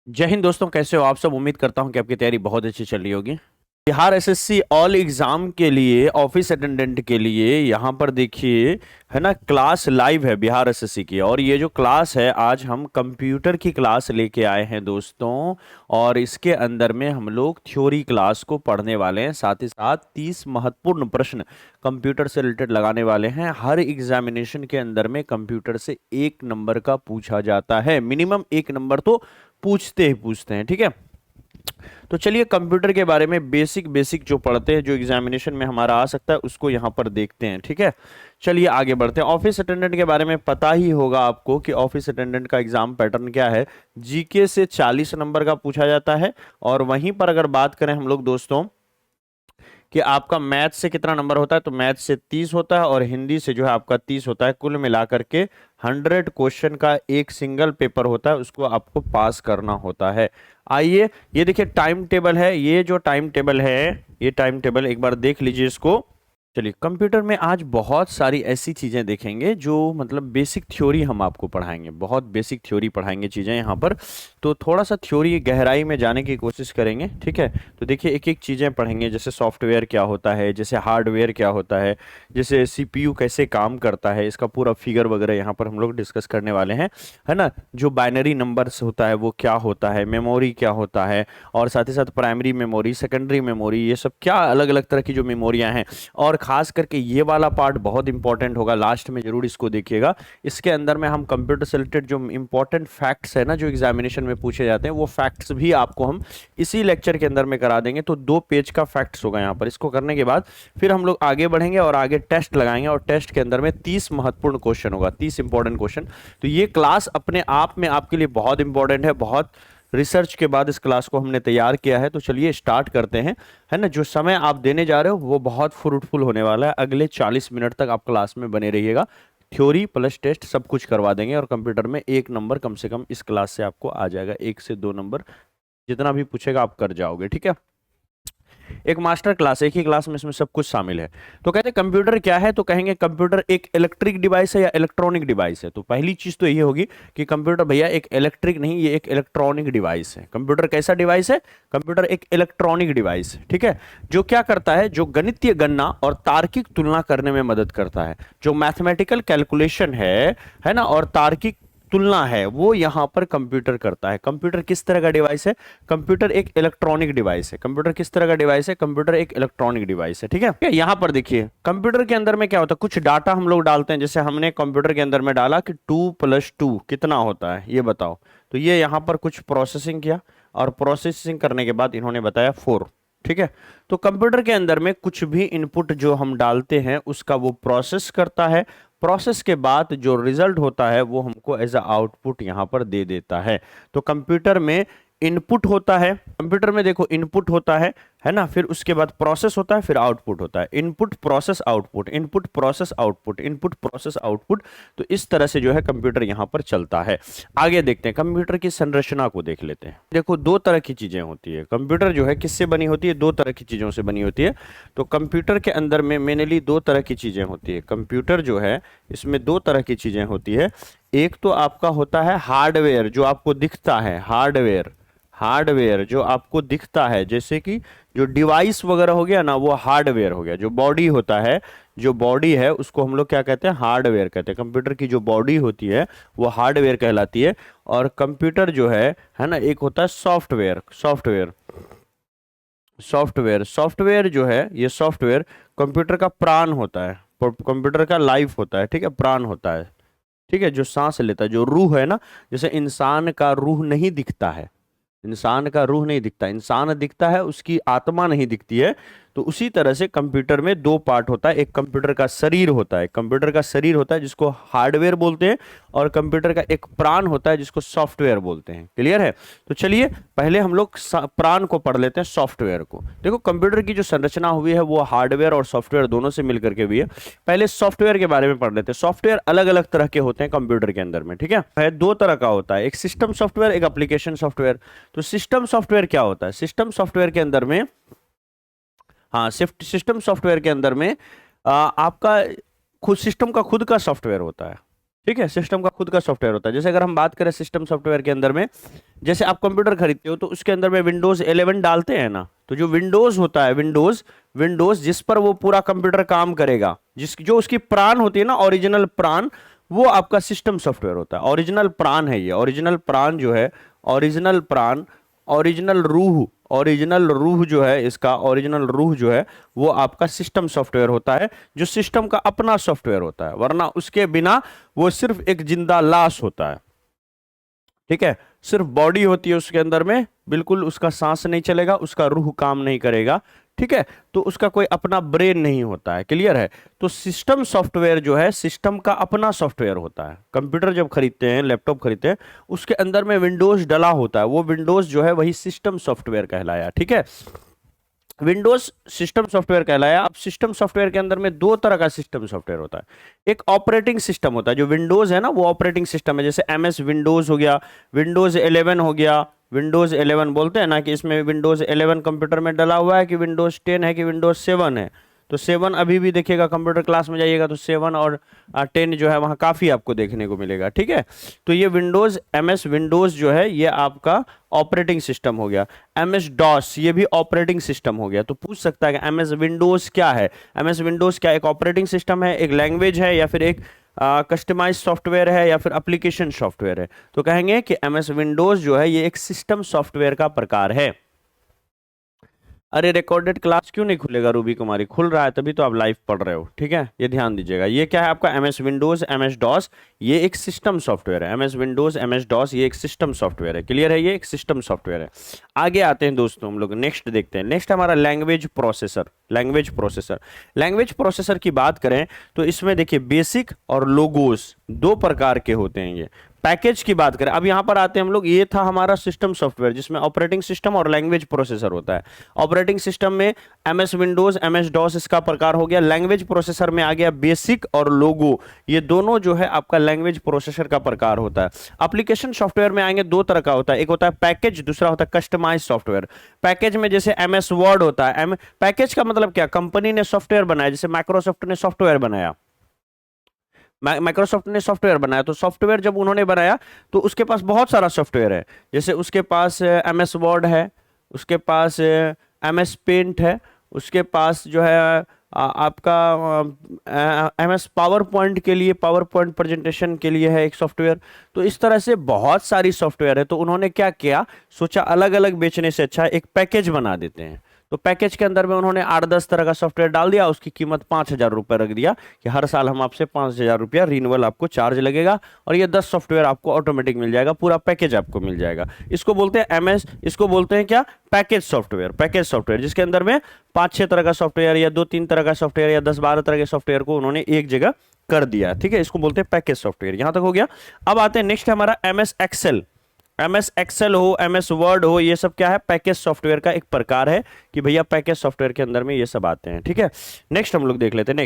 जय हिंद दोस्तों, कैसे हो आप सब। उम्मीद करता हूं कि आपकी तैयारी बहुत अच्छी चल रही होगी। बिहार एसएससी ऑल एग्जाम के लिए ऑफिस अटेंडेंट के लिए यहाँ पर देखिए, है ना, क्लास लाइव है बिहार एसएससी की। और ये जो क्लास है, आज हम कंप्यूटर की क्लास लेके आए हैं दोस्तों। और इसके अंदर में हम लोग थ्योरी क्लास को पढ़ने वाले हैं, साथ ही साथ 30 महत्वपूर्ण प्रश्न कंप्यूटर से रिलेटेड लगाने वाले हैं। हर एग्जामिनेशन के अंदर में कंप्यूटर से 1 नंबर का पूछा जाता है, मिनिमम 1 नंबर तो पूछते ही पूछते हैं। ठीक है, तो चलिए कंप्यूटर के बारे में बेसिक बेसिक जो पढ़ते हैं, जो एग्जामिनेशन में हमारा आ सकता है, उसको यहाँ पर देखते हैं। ठीक है, चलिए आगे बढ़ते हैं। ऑफिस अटेंडेंट के बारे में पता ही होगा आपको कि ऑफिस अटेंडेंट का एग्जाम पैटर्न क्या है। जीके से 40 नंबर का पूछा जाता है। और वहीं पर अगर बात करें हम लोग दोस्तों कि आपका मैथ से कितना नंबर होता है, तो मैथ से 30 होता है और हिंदी से जो है आपका 30 होता है। कुल मिलाकर के 100 क्वेश्चन का एक सिंगल पेपर होता है, उसको आपको पास करना होता है। आइए, ये देखिए टाइम टेबल है। ये जो टाइम टेबल है, ये टाइम टेबल एक बार देख लीजिए इसको। चलिए, कंप्यूटर में आज बहुत सारी ऐसी चीज़ें देखेंगे जो मतलब बेसिक थ्योरी हम आपको पढ़ाएंगे, बहुत बेसिक थ्योरी पढ़ाएंगे चीज़ें यहाँ पर। तो थोड़ा सा थ्योरी गहराई में जाने की कोशिश करेंगे। ठीक है, तो देखिए एक एक चीज़ें पढ़ेंगे, जैसे सॉफ्टवेयर क्या होता है, जैसे हार्डवेयर क्या होता है, जैसे सीपीयू कैसे काम करता है, इसका पूरा फिगर वगैरह यहाँ पर हम लोग डिस्कस करने वाले हैं, है ना। जो बाइनरी नंबर्स होता है वो क्या होता है, मेमोरी क्या होता है, और साथ ही साथ प्राइमरी मेमोरी, सेकेंडरी मेमोरी, ये सब क्या अलग अलग तरह की जो मेमोरियाँ हैं। और खास करके ये वाला पार्ट बहुत इंपॉर्टेंट होगा, लास्ट में जरूर इसको देखिएगा। इसके अंदर में हम कंप्यूटर से रिलेटेड जो इंपॉर्टेंट फैक्ट्स है ना, जो एग्जामिनेशन में पूछे जाते हैं, वो फैक्ट्स भी आपको हम इसी लेक्चर के अंदर में करा देंगे। तो 2 पेज का फैक्ट्स होगा यहाँ पर। इसको करने के बाद फिर हम लोग आगे बढ़ेंगे और आगे टेस्ट लगाएंगे, और टेस्ट के अंदर में 30 महत्वपूर्ण क्वेश्चन होगा, 30 इंपॉर्टेंट क्वेश्चन। तो ये क्लास अपने आप में आपके लिए बहुत इंपॉर्टेंट है, बहुत रिसर्च के बाद इस क्लास को हमने तैयार किया है। तो चलिए स्टार्ट करते हैं, है ना। जो समय आप देने जा रहे हो वो बहुत फ्रूटफुल होने वाला है। अगले 40 मिनट तक आप क्लास में बने रहिएगा। थ्योरी प्लस टेस्ट सब कुछ करवा देंगे, और कंप्यूटर में 1 नंबर कम से कम इस क्लास से आपको आ जाएगा। 1 से 2 नंबर जितना भी पूछेगा आप कर जाओगे। ठीक है, एक मास्टर क्लास, एक ही क्लास में इसमें सब कुछ शामिल है। तो कहते हैं कंप्यूटर क्या है, तो कहेंगे कंप्यूटर एक इलेक्ट्रिक डिवाइस है या इलेक्ट्रॉनिक डिवाइस है। तो पहली चीज तो ये होगी कि कंप्यूटर भैया एक इलेक्ट्रिक नहीं, ये एक इलेक्ट्रॉनिक डिवाइस है। कंप्यूटर कैसा डिवाइस है? कंप्यूटर एक इलेक्ट्रॉनिक डिवाइस है। ठीक है, जो क्या करता है, जो गणितीय गणना और तार्किक तुलना करने में मदद करता है। जो मैथमेटिकल कैलकुलेशन है ना, और तार्किक तुलना है, वो यहां पर कंप्यूटर करता है। कंप्यूटर किस तरह का डिवाइस है? कंप्यूटर एक इलेक्ट्रॉनिक डिवाइस है। कंप्यूटर किस तरह का डिवाइस है? कंप्यूटर एक इलेक्ट्रॉनिक डिवाइस है। ठीक है, यहां पर देखिए कंप्यूटर के अंदर में क्या होता है, कुछ डाटा हम लोग डालते हैं। जैसे हमने कंप्यूटर के अंदर में डाला कि 2 + 2 कितना होता है, ये बताओ। तो ये यहां पर कुछ प्रोसेसिंग किया, और प्रोसेसिंग करने के बाद इन्होंने बताया 4। ठीक है, तो कंप्यूटर के अंदर में कुछ भी इनपुट जो हम डालते हैं उसका वो प्रोसेस करता है। प्रोसेस के बाद जो रिजल्ट होता है वो हमको एज अ आउटपुट यहां पर दे देता है। तो कंप्यूटर में इनपुट होता है, कंप्यूटर में देखो इनपुट होता है ना, फिर उसके बाद प्रोसेस होता है, फिर आउटपुट होता है। Input process output, input process output, input process output. तो इस तरह से जो है कंप्यूटर यहां पर चलता है। आगे देखते हैं, कंप्यूटर की संरचना को देख लेते हैं। देखो 2 तरह की चीजें होती है। कंप्यूटर जो है किससे बनी होती है? 2 तरह की चीजों से बनी होती है। तो कंप्यूटर के अंदर में मेनली 2 तरह की चीजें होती है। कंप्यूटर जो है इसमें 2 तरह की चीजें होती है। एक तो आपका होता है हार्डवेयर, जो आपको दिखता है, हार्डवेयर, हार्डवेयर जो आपको दिखता है, जैसे कि जो डिवाइस वगैरह हो गया ना, वो हार्डवेयर हो गया। जो बॉडी होता है, जो बॉडी है उसको हम लोग क्या कहते हैं? हार्डवेयर कहते हैं। कंप्यूटर की जो बॉडी होती है वो हार्डवेयर कहलाती है। और कंप्यूटर जो है ना, एक होता है सॉफ्टवेयर। सॉफ्टवेयर, सॉफ्टवेयर, सॉफ्टवेयर जो है, ये सॉफ्टवेयर कंप्यूटर का प्राण होता है, कंप्यूटर का लाइफ होता है। ठीक है, प्राण होता है। ठीक है, जो सांस लेता है, जो रूह है ना, जैसे इंसान का रूह नहीं दिखता है, इंसान का रूह नहीं दिखता, इंसान दिखता है, उसकी आत्मा नहीं दिखती है। तो उसी तरह से कंप्यूटर में 2 पार्ट होता है। एक कंप्यूटर का शरीर होता है, कंप्यूटर का शरीर होता है जिसको हार्डवेयर बोलते हैं, और कंप्यूटर का एक प्राण होता है जिसको सॉफ्टवेयर बोलते हैं। क्लियर है? तो चलिए पहले हम लोग प्राण को पढ़ लेते हैं, सॉफ्टवेयर को। देखो कंप्यूटर की जो संरचना हुई है वो हार्डवेयर और सॉफ्टवेयर दोनों से मिलकर के हुई है। पहले सॉफ्टवेयर के बारे में पढ़ लेते हैं। सॉफ्टवेयर अलग अलग तरह के होते हैं कंप्यूटर के अंदर में। ठीक है, 2 तरह का होता है, एक सिस्टम सॉफ्टवेयर, एक एप्लीकेशन सॉफ्टवेयर। तो सिस्टम सॉफ्टवेयर क्या होता है? सिस्टम सॉफ्टवेयर के अंदर में, हाँ, सिस्टम सॉफ्टवेयर के अंदर में आपका खुद सिस्टम का खुद का सॉफ्टवेयर होता है। ठीक है, सिस्टम का खुद का सॉफ्टवेयर होता है। जैसे अगर हम बात करें सिस्टम सॉफ्टवेयर के अंदर में, जैसे आप कंप्यूटर खरीदते हो तो उसके अंदर में विंडोज 11 डालते हैं ना, तो जो विंडोज होता है, विंडोज विंडोज जिस पर वो पूरा कंप्यूटर काम करेगा, जिस जो उसकी प्राण होती है ना, ओरिजिनल प्राण, वो आपका सिस्टम सॉफ्टवेयर होता है। ओरिजिनल प्राण है ये, ओरिजिनल प्राण जो है, ओरिजिनल प्राण, ओरिजिनल रूह, ओरिजिनल रूह जो है, इसका ओरिजिनल रूह जो है वो आपका सिस्टम सॉफ्टवेयर होता है, जो सिस्टम का अपना सॉफ्टवेयर होता है, वरना उसके बिना वो सिर्फ एक जिंदा लाश होता है। ठीक है, सिर्फ बॉडी होती है उसके अंदर में, बिल्कुल उसका सांस नहीं चलेगा, उसका रूह काम नहीं करेगा। ठीक है, तो उसका कोई अपना ब्रेन नहीं होता है। क्लियर है? तो सिस्टम सॉफ्टवेयर जो है सिस्टम का अपना सॉफ्टवेयर होता है। कंप्यूटर जब खरीदते हैं, लैपटॉप खरीदते हैं, उसके अंदर में विंडोज डला होता है, वो विंडोज जो है वही सिस्टम सॉफ्टवेयर कहलाया। ठीक है, विंडोज सिस्टम सॉफ्टवेयर कहलाया। अब सिस्टम सॉफ्टवेयर के अंदर में दो तरह का सिस्टम सॉफ्टवेयर होता है। एक ऑपरेटिंग सिस्टम होता है, जो विंडोज है ना वो ऑपरेटिंग सिस्टम है, जैसे एमएस विंडोज हो गया, विंडोज 11 हो गया। विंडोज 11 बोलते हैं ना कि इसमें विंडोज 11 कंप्यूटर में डला हुआ है, कि विंडोज 10 है, कि विंडोज 7 है। तो 7 अभी भी देखिएगा, कंप्यूटर क्लास में जाइएगा तो 7 और 10 जो है वहाँ काफ़ी आपको देखने को मिलेगा। ठीक है, तो ये विंडोज एमएस विंडोज जो है ये आपका ऑपरेटिंग सिस्टम हो गया। एमएस डॉस ये भी ऑपरेटिंग सिस्टम हो गया। तो पूछ सकता है कि एमएस विंडोज क्या है? एमएस विंडोज क्या एक ऑपरेटिंग सिस्टम है, एक लैंग्वेज है, या फिर एक कस्टमाइज सॉफ्टवेयर है, या फिर एप्लीकेशन सॉफ्टवेयर है? तो कहेंगे कि एमएस विंडोज जो है ये एक सिस्टम सॉफ्टवेयर का प्रकार है। अरे रिकॉर्डेड क्लास क्यों नहीं खुलेगा रूबी कुमारी? खुल रहा है, तभी तो आप लाइव पढ़ रहे हो। ठीक है, ये ध्यान दीजिएगा। ये क्या है आपका एमएस विंडोज एमएस डॉस, ये एक सिस्टम सॉफ्टवेयर है। एमएस विंडोज एमएस डॉस ये एक सिस्टम सॉफ्टवेयर है। क्लियर है? ये एक सिस्टम सॉफ्टवेयर है। आगे आते हैं दोस्तों, हम लोग नेक्स्ट देखते हैं। नेक्स्ट हमारा language processor. Language processor, language processor की बात करें तो इसमें देखिए बेसिक और लोगोस दो प्रकार के होते हैं। ये पैकेज की बात करें, अब यहां पर आते हैं हम लोग। ये था हमारा सिस्टम सॉफ्टवेयर जिसमें ऑपरेटिंग सिस्टम और लैंग्वेज प्रोसेसर होता है। ऑपरेटिंग सिस्टम में एमएस विंडोज एमएस डॉस इसका प्रकार हो गया। लैंग्वेज प्रोसेसर में आ गया बेसिक और लोगो, ये दोनों जो है आपका लैंग्वेज प्रोसेसर का प्रकार होता है। एप्लीकेशन सॉफ्टवेयर में आएंगे, दो तरह का होता है, एक होता है पैकेज, दूसरा होता है कस्टमाइज सॉफ्टवेयर। पैकेज में जैसे एमएस वर्ड होता है, पैकेज का मतलब क्या? कंपनी ने सॉफ्टवेयर बनाया, जैसे माइक्रोसॉफ्ट ने सॉफ्टवेयर बनाया, माइक्रोसॉफ्ट ने सॉफ्टवेयर बनाया, तो सॉफ्टवेयर जब उन्होंने बनाया तो उसके पास बहुत सारा सॉफ्टवेयर है। जैसे उसके पास एमएस वर्ड है, उसके पास एमएस पेंट है, उसके पास जो है आपका एमएस पावर पॉइंट के लिए, पावर पॉइंट प्रेजेंटेशन के लिए है एक सॉफ्टवेयर। तो इस तरह से बहुत सारी सॉफ्टवेयर है। तो उन्होंने क्या किया, सोचा अलग अलग बेचने से अच्छा एक पैकेज बना देते हैं। तो पैकेज के अंदर में उन्होंने 8-10 तरह का सॉफ्टवेयर डाल दिया, उसकी कीमत 5,000 रुपये रख दिया कि हर साल हम आपसे 5,000 रुपया रिन्यूअल आपको चार्ज लगेगा, और ये 10 सॉफ्टवेयर आपको ऑटोमेटिक मिल जाएगा, पूरा पैकेज आपको मिल जाएगा। इसको बोलते हैं एमएस, इसको बोलते हैं क्या? Package software. पैकेज सॉफ्टवेयर जिसके अंदर में 5-6 तरह का सॉफ्टवेयर या 2-3 तरह का सॉफ्टवेयर या 10-12 तरह के सॉफ्टवेयर को उन्होंने एक जगह कर दिया। ठीक है, इसको बोलते हैं पैकेज सॉफ्टवेयर। यहां तक हो गया। अब आते हैं नेक्स्ट हमारा एमएस एक्सेल। एमएस एक्सेल हो, एमएस वर्ड हो, ये सब क्या है? पैकेज सॉफ्टवेयर का एक प्रकार है कि भैया पैकेज सॉफ्टवेयर के अंदर में ये सब आते हैं। ठीक है, नेक्स्ट हम लोग देख लेते हैं।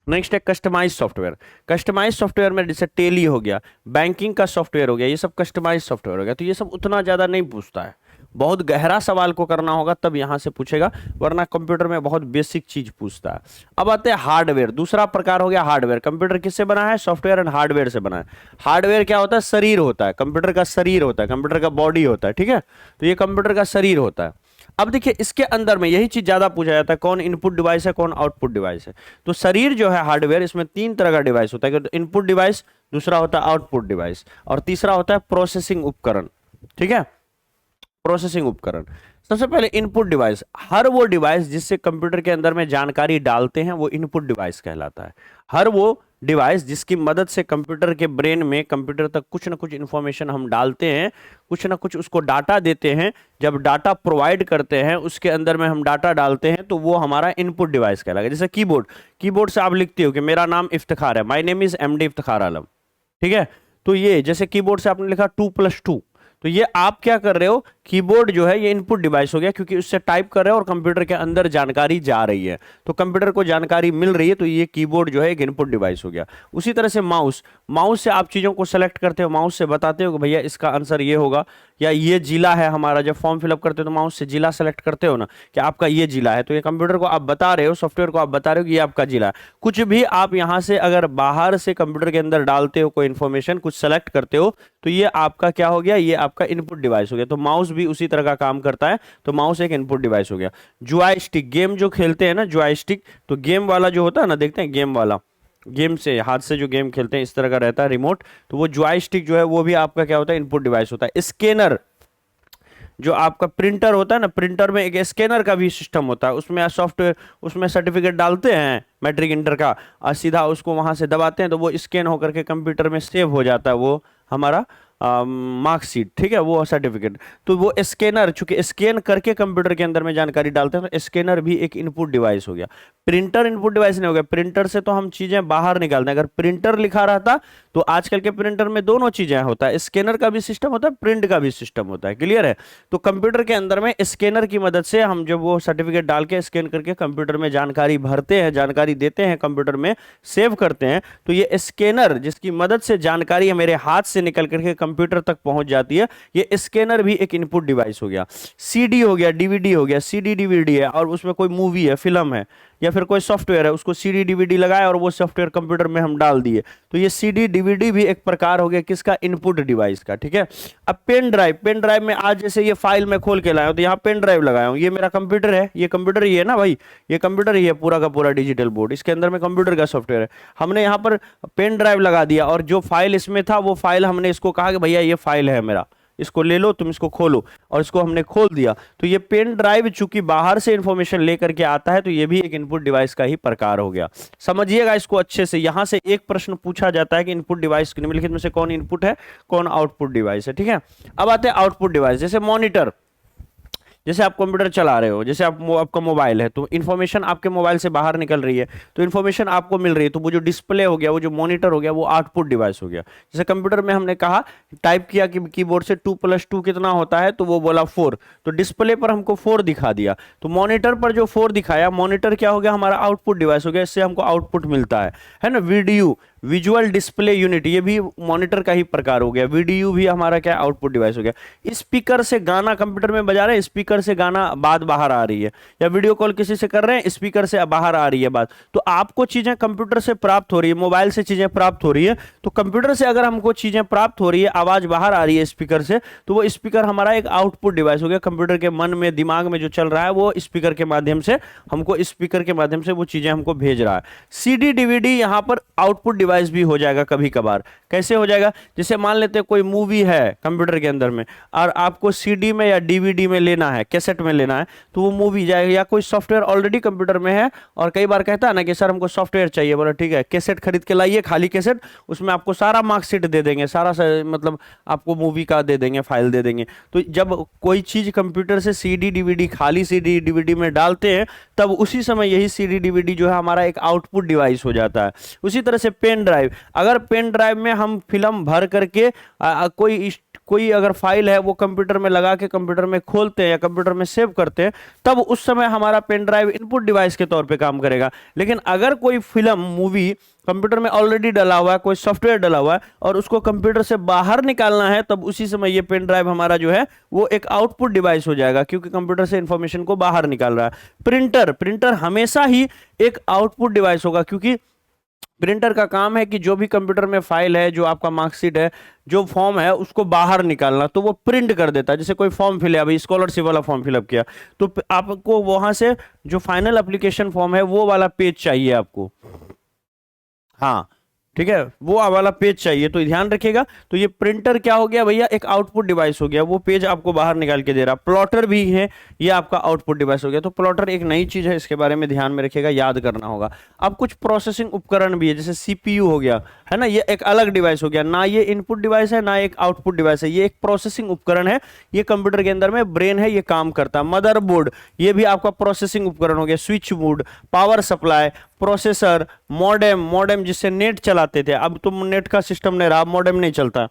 नेक्स्ट है कस्टमाइज सॉफ्टवेयर। कस्टमाइज सॉफ्टवेयर में जैसे टेली हो गया, बैंकिंग का सॉफ्टवेयर हो गया, ये सब कस्टमाइज सॉफ्टवेयर हो गया। तो ये सब उतना ज्यादा नहीं पूछता है, बहुत गहरा सवाल को करना होगा तब यहां से पूछेगा, वरना कंप्यूटर में बहुत बेसिक चीज पूछता है। अब आते हैं हार्डवेयर। दूसरा प्रकार हो गया हार्डवेयर। कंप्यूटर किससे बना है? सॉफ्टवेयर एंड हार्डवेयर से बना है। हार्डवेयर क्या होता है? शरीर होता है, कंप्यूटर का शरीर होता है, कंप्यूटर का बॉडी होता है। ठीक है, तो ये कंप्यूटर का शरीर होता है। अब देखिए इसके अंदर में यही चीज ज्यादा पूछा जाता है, कौन इनपुट डिवाइस है, कौन आउटपुट डिवाइस है। तो शरीर जो है हार्डवेयर, इसमें 3 तरह का डिवाइस होता है, इनपुट डिवाइस, दूसरा होता है आउटपुट डिवाइस, और तीसरा होता है प्रोसेसिंग उपकरण। ठीक है, प्रोसेसिंग उपकरण। सबसे पहले इनपुट डिवाइस, हर वो डिवाइस जिससे कंप्यूटर के अंदर में जानकारी डालते हैं वो इनपुट डिवाइस कहलाता है। हर वो डिवाइस जिसकी मदद से कंप्यूटर के ब्रेन में, कंप्यूटर तक कुछ ना कुछ इंफॉर्मेशन हम डालते हैं, कुछ ना कुछ उसको डाटा देते हैं। जब डाटा प्रोवाइड करते हैं, उसके अंदर में हम डाटा डालते हैं, तो वो हमारा इनपुट डिवाइस कहलाएगा। जैसे कीबोर्ड, कीबोर्ड से आप लिखते हो कि मेरा नाम इफ्तिखार है, my name is MD Iftikhar Alam. ठीक है, तो ये जैसे कीबोर्ड से आपने लिखा 2+2, तो ये आप क्या कर रहे हो, कीबोर्ड जो है ये इनपुट डिवाइस हो गया, क्योंकि उससे टाइप कर रहे हो और कंप्यूटर के अंदर जानकारी जा रही है, तो कंप्यूटर को जानकारी मिल रही है, तो ये कीबोर्ड जो है एक इनपुट डिवाइस हो गया। उसी तरह से माउस, माउस से आप चीजों को सेलेक्ट करते हो, माउस से बताते हो कि भैया इसका आंसर ये होगा, या ये जिला है हमारा। जब फॉर्म फिलअप करते हो तो माउस से जिला सेलेक्ट करते हो ना, कि आपका ये जिला है, तो ये कंप्यूटर को आप बता रहे हो, सॉफ्टवेयर को आप बता रहे हो कि ये आपका जिला है। कुछ भी आप यहां से अगर बाहर से कंप्यूटर के अंदर डालते हो, कोई इंफॉर्मेशन कुछ सेलेक्ट करते हो, तो ये आपका क्या हो गया, ये आपका इनपुट डिवाइस हो गया। तो माउस भी उसी तरह का काम करता है, तो माउस एक इनपुट डिवाइस हो गया। जॉयस्टिक, गेम जो खेलते हैं ना जॉयस्टिक, तो गेम वाला जो होता है ना, देखते हैं गेम वाला, गेम से हाथ से जो गेम खेलते हैं इस तरह का रहता है रिमोट, तो वो जॉयस्टिक जो है वो भी आपका क्या होता है, इनपुट डिवाइस होता है। स्कैनर, जो आपका प्रिंटर होता है ना, प्रिंटर में एक स्कैनर का भी सिस्टम होता है, उसमें सॉफ्टवेयर, उसमें सर्टिफिकेट डालते हैं मैट्रिक इंटर का, और सीधा उसको वहां से दबाते हैं तो वो स्कैन होकर के कंप्यूटर में सेव हो जाता है, वो हमारा मार्कशीट, ठीक है, वो सर्टिफिकेट। तो वो स्कैनर, चूंकि स्कैन करके कंप्यूटर के अंदर में जानकारी डालते हैं, तो स्कैनर भी एक इनपुट डिवाइस हो गया। प्रिंटर इनपुट डिवाइस नहीं हो गया, प्रिंटर से तो हम चीजें बाहर निकालते हैं। अगर प्रिंटर लिखा रहता तो आजकल के प्रिंटर में दोनों चीजें होता है, स्कैनर का भी सिस्टम होता है, प्रिंट का भी सिस्टम होता है, क्लियर है। तो कंप्यूटर के अंदर में स्कैनर की मदद से हम जब वो सर्टिफिकेट डाल के स्कैन करके कंप्यूटर में जानकारी भरते हैं, जानकारी देते हैं, कंप्यूटर में सेव करते हैं, तो ये स्कैनर जिसकी मदद से जानकारी मेरे हाथ से निकल करके कंप्यूटर तक पहुंच जाती है, ये स्कैनर भी एक इनपुट डिवाइस हो गया। सीडी हो गया, डीवीडी हो गया, सीडी डीवीडी है और उसमें कोई मूवी है, फिल्म है, या फिर कोई सॉफ्टवेयर है, उसको सीडी डीवीडी लगाया और वो सॉफ्टवेयर कंप्यूटर में हम डाल दिए, तो ये सीडी डीवीडी भी एक प्रकार हो गया किसका, इनपुट डिवाइस का, ठीक है। अब पेन ड्राइव, पेन ड्राइव में आज जैसे ये फाइल मैं खोल के लाया हूं, तो यहाँ पेन ड्राइव लगाया हूं, ये मेरा कंप्यूटर है, ये कंप्यूटर ही है ना भाई, ये कंप्यूटर ही है पूरा का पूरा डिजिटल बोर्ड, इसके अंदर में कंप्यूटर का सॉफ्टवेयर है। हमने यहाँ पर पेन ड्राइव लगा दिया और जो फाइल इसमें था वो फाइल हमने इसको कहा कि भैया ये फाइल है मेरा, इसको ले लो, तुम इसको खोलो, और इसको हमने खोल दिया। तो ये पेन ड्राइव चूंकि बाहर से इंफॉर्मेशन लेकर के आता है, तो ये भी एक इनपुट डिवाइस का ही प्रकार हो गया। समझिएगा इसको अच्छे से। यहां से एक प्रश्न पूछा जाता है कि इनपुट डिवाइस निम्नलिखित में से कौन इनपुट है, कौन आउटपुट डिवाइस है, ठीक है। अब आते हैं आउटपुट डिवाइस, जैसे मॉनिटर, जैसे आप कंप्यूटर चला रहे हो, जैसे आपका मोबाइल है, तो इन्फॉर्मेशन आपके मोबाइल से बाहर निकल रही है, तो इन्फॉर्मेशन आपको मिल रही है, तो वो जो डिस्प्ले हो गया, वो जो मॉनिटर हो गया, वो आउटपुट डिवाइस हो गया। जैसे कंप्यूटर में हमने कहा, टाइप किया कि कीबोर्ड से 2 + 2 कितना होता है, तो वो बोला 4, तो डिस्प्ले पर हमको 4 दिखा दिया, तो मॉनिटर पर जो 4 दिखाया, मॉनिटर क्या हो गया, हमारा आउटपुट डिवाइस हो गया, इससे हमको आउटपुट मिलता है ना। वीडियो, विजुअल डिस्प्ले यूनिट, ये भी मॉनिटर का ही प्रकार हो गया। वीडियो भी हमारा क्या आउटपुट डिवाइस हो गया। स्पीकर से गाना कंप्यूटर में बजा रहे हैं, स्पीकर से गाना बात बाहर आ रही है, या वीडियो कॉल किसी से कर रहे हैं, स्पीकर से बाहर आ रही है बात, तो आपको चीजें कंप्यूटर से प्राप्त हो रही है, मोबाइल से चीजें प्राप्त हो रही है, तो कंप्यूटर से अगर हमको चीजें प्राप्त हो रही है, आवाज बाहर आ रही है स्पीकर से, तो वो स्पीकर हमारा एक आउटपुट डिवाइस हो गया। कंप्यूटर के मन में, दिमाग में जो चल रहा है, वो स्पीकर के माध्यम से हमको, स्पीकर के माध्यम से वो चीजें हमको भेज रहा है। सीडी डीवीडी यहां पर आउटपुट डिवाइस भी हो जाएगा कभी कभार। कैसे हो जाएगा, जैसे मान लेते हैं कोई मूवी है कंप्यूटर के अंदर में, और आपको सीडी में या डीवीडी में लेना है, कैसेट में लेना है, तो वो मूवी जाएगा, या कोई सॉफ्टवेयर ऑलरेडी कंप्यूटर में है, और कई बार कहता है ना कि सर हमको सॉफ्टवेयर चाहिए, बोला ठीक है, कैसेट खरीद के लाइए, खाली कैसेट, उसमें आपको सारा मार्कशीट दे देंगे, सारा मतलब आपको मूवी का दे देंगे, फाइल दे देंगे। तो जब कोई चीज कंप्यूटर से सीडी डीवीडी, खाली सीडी डीवीडी में डालते हैं, तब उसी समय यही सीडी डीवीडी जो है हमारा एक आउटपुट डिवाइस हो जाता है। उसी तरह से पेन ड्राइव, अगर पेन ड्राइव में हम फिल्म भर करके कोई अगर फाइल है वो कंप्यूटर में लगा के कंप्यूटर में खोलते हैं या कंप्यूटर में सेव करते हैं, तब उस समय हमारा पेन ड्राइव इनपुट डिवाइस के तौर पे काम करेगा। लेकिन अगर कोई फिल्म, मूवी कंप्यूटर में ऑलरेडी डला हुआ है, कोई सॉफ्टवेयर डला हुआ है, और उसको कंप्यूटर से बाहर निकालना है, तब उसी समय ये पेन ड्राइव हमारा जो है वो एक आउटपुट डिवाइस हो जाएगा, क्योंकि कंप्यूटर से इंफॉर्मेशन को बाहर निकाल रहा है। प्रिंटर हमेशा ही एक आउटपुट डिवाइस होगा, क्योंकि प्रिंटर का काम है कि जो भी कंप्यूटर में फाइल है, जो आपका मार्कशीट है, जो फॉर्म है, उसको बाहर निकालना, तो वो प्रिंट कर देता है। जैसे कोई फॉर्म फिल है, अभी स्कॉलरशिप वाला फॉर्म फिलअप किया, तो आपको वहां से जो फाइनल एप्लीकेशन फॉर्म है, वो वाला पेज चाहिए आपको, हाँ ठीक है, वो वाला पेज चाहिए, तो ध्यान रखिएगा। तो ये प्रिंटर क्या हो गया भैया, एक आउटपुट डिवाइस हो गया, वो पेज आपको बाहर निकाल के दे रहा। प्लॉटर भी है, ये आपका आउटपुट डिवाइस हो गया। तो प्लॉटर एक नई चीज है, इसके बारे में ध्यान में रखिएगा, याद करना होगा। अब कुछ प्रोसेसिंग उपकरण भी है, जैसे सीपीयू हो गया, है ना, ये एक अलग डिवाइस हो गया, ना ये इनपुट डिवाइस है, ना एक आउटपुट डिवाइस है, ये एक प्रोसेसिंग उपकरण है। ये कंप्यूटर के अंदर में ब्रेन है, ये काम करता है। मदरबोर्ड, ये भी आपका प्रोसेसिंग उपकरण हो गया। Switch board, power supply, processor, modem जिससे नेट चलाते थे, अब तो नेट का सिस्टम नहीं रहा, मॉडेम नहीं चलता।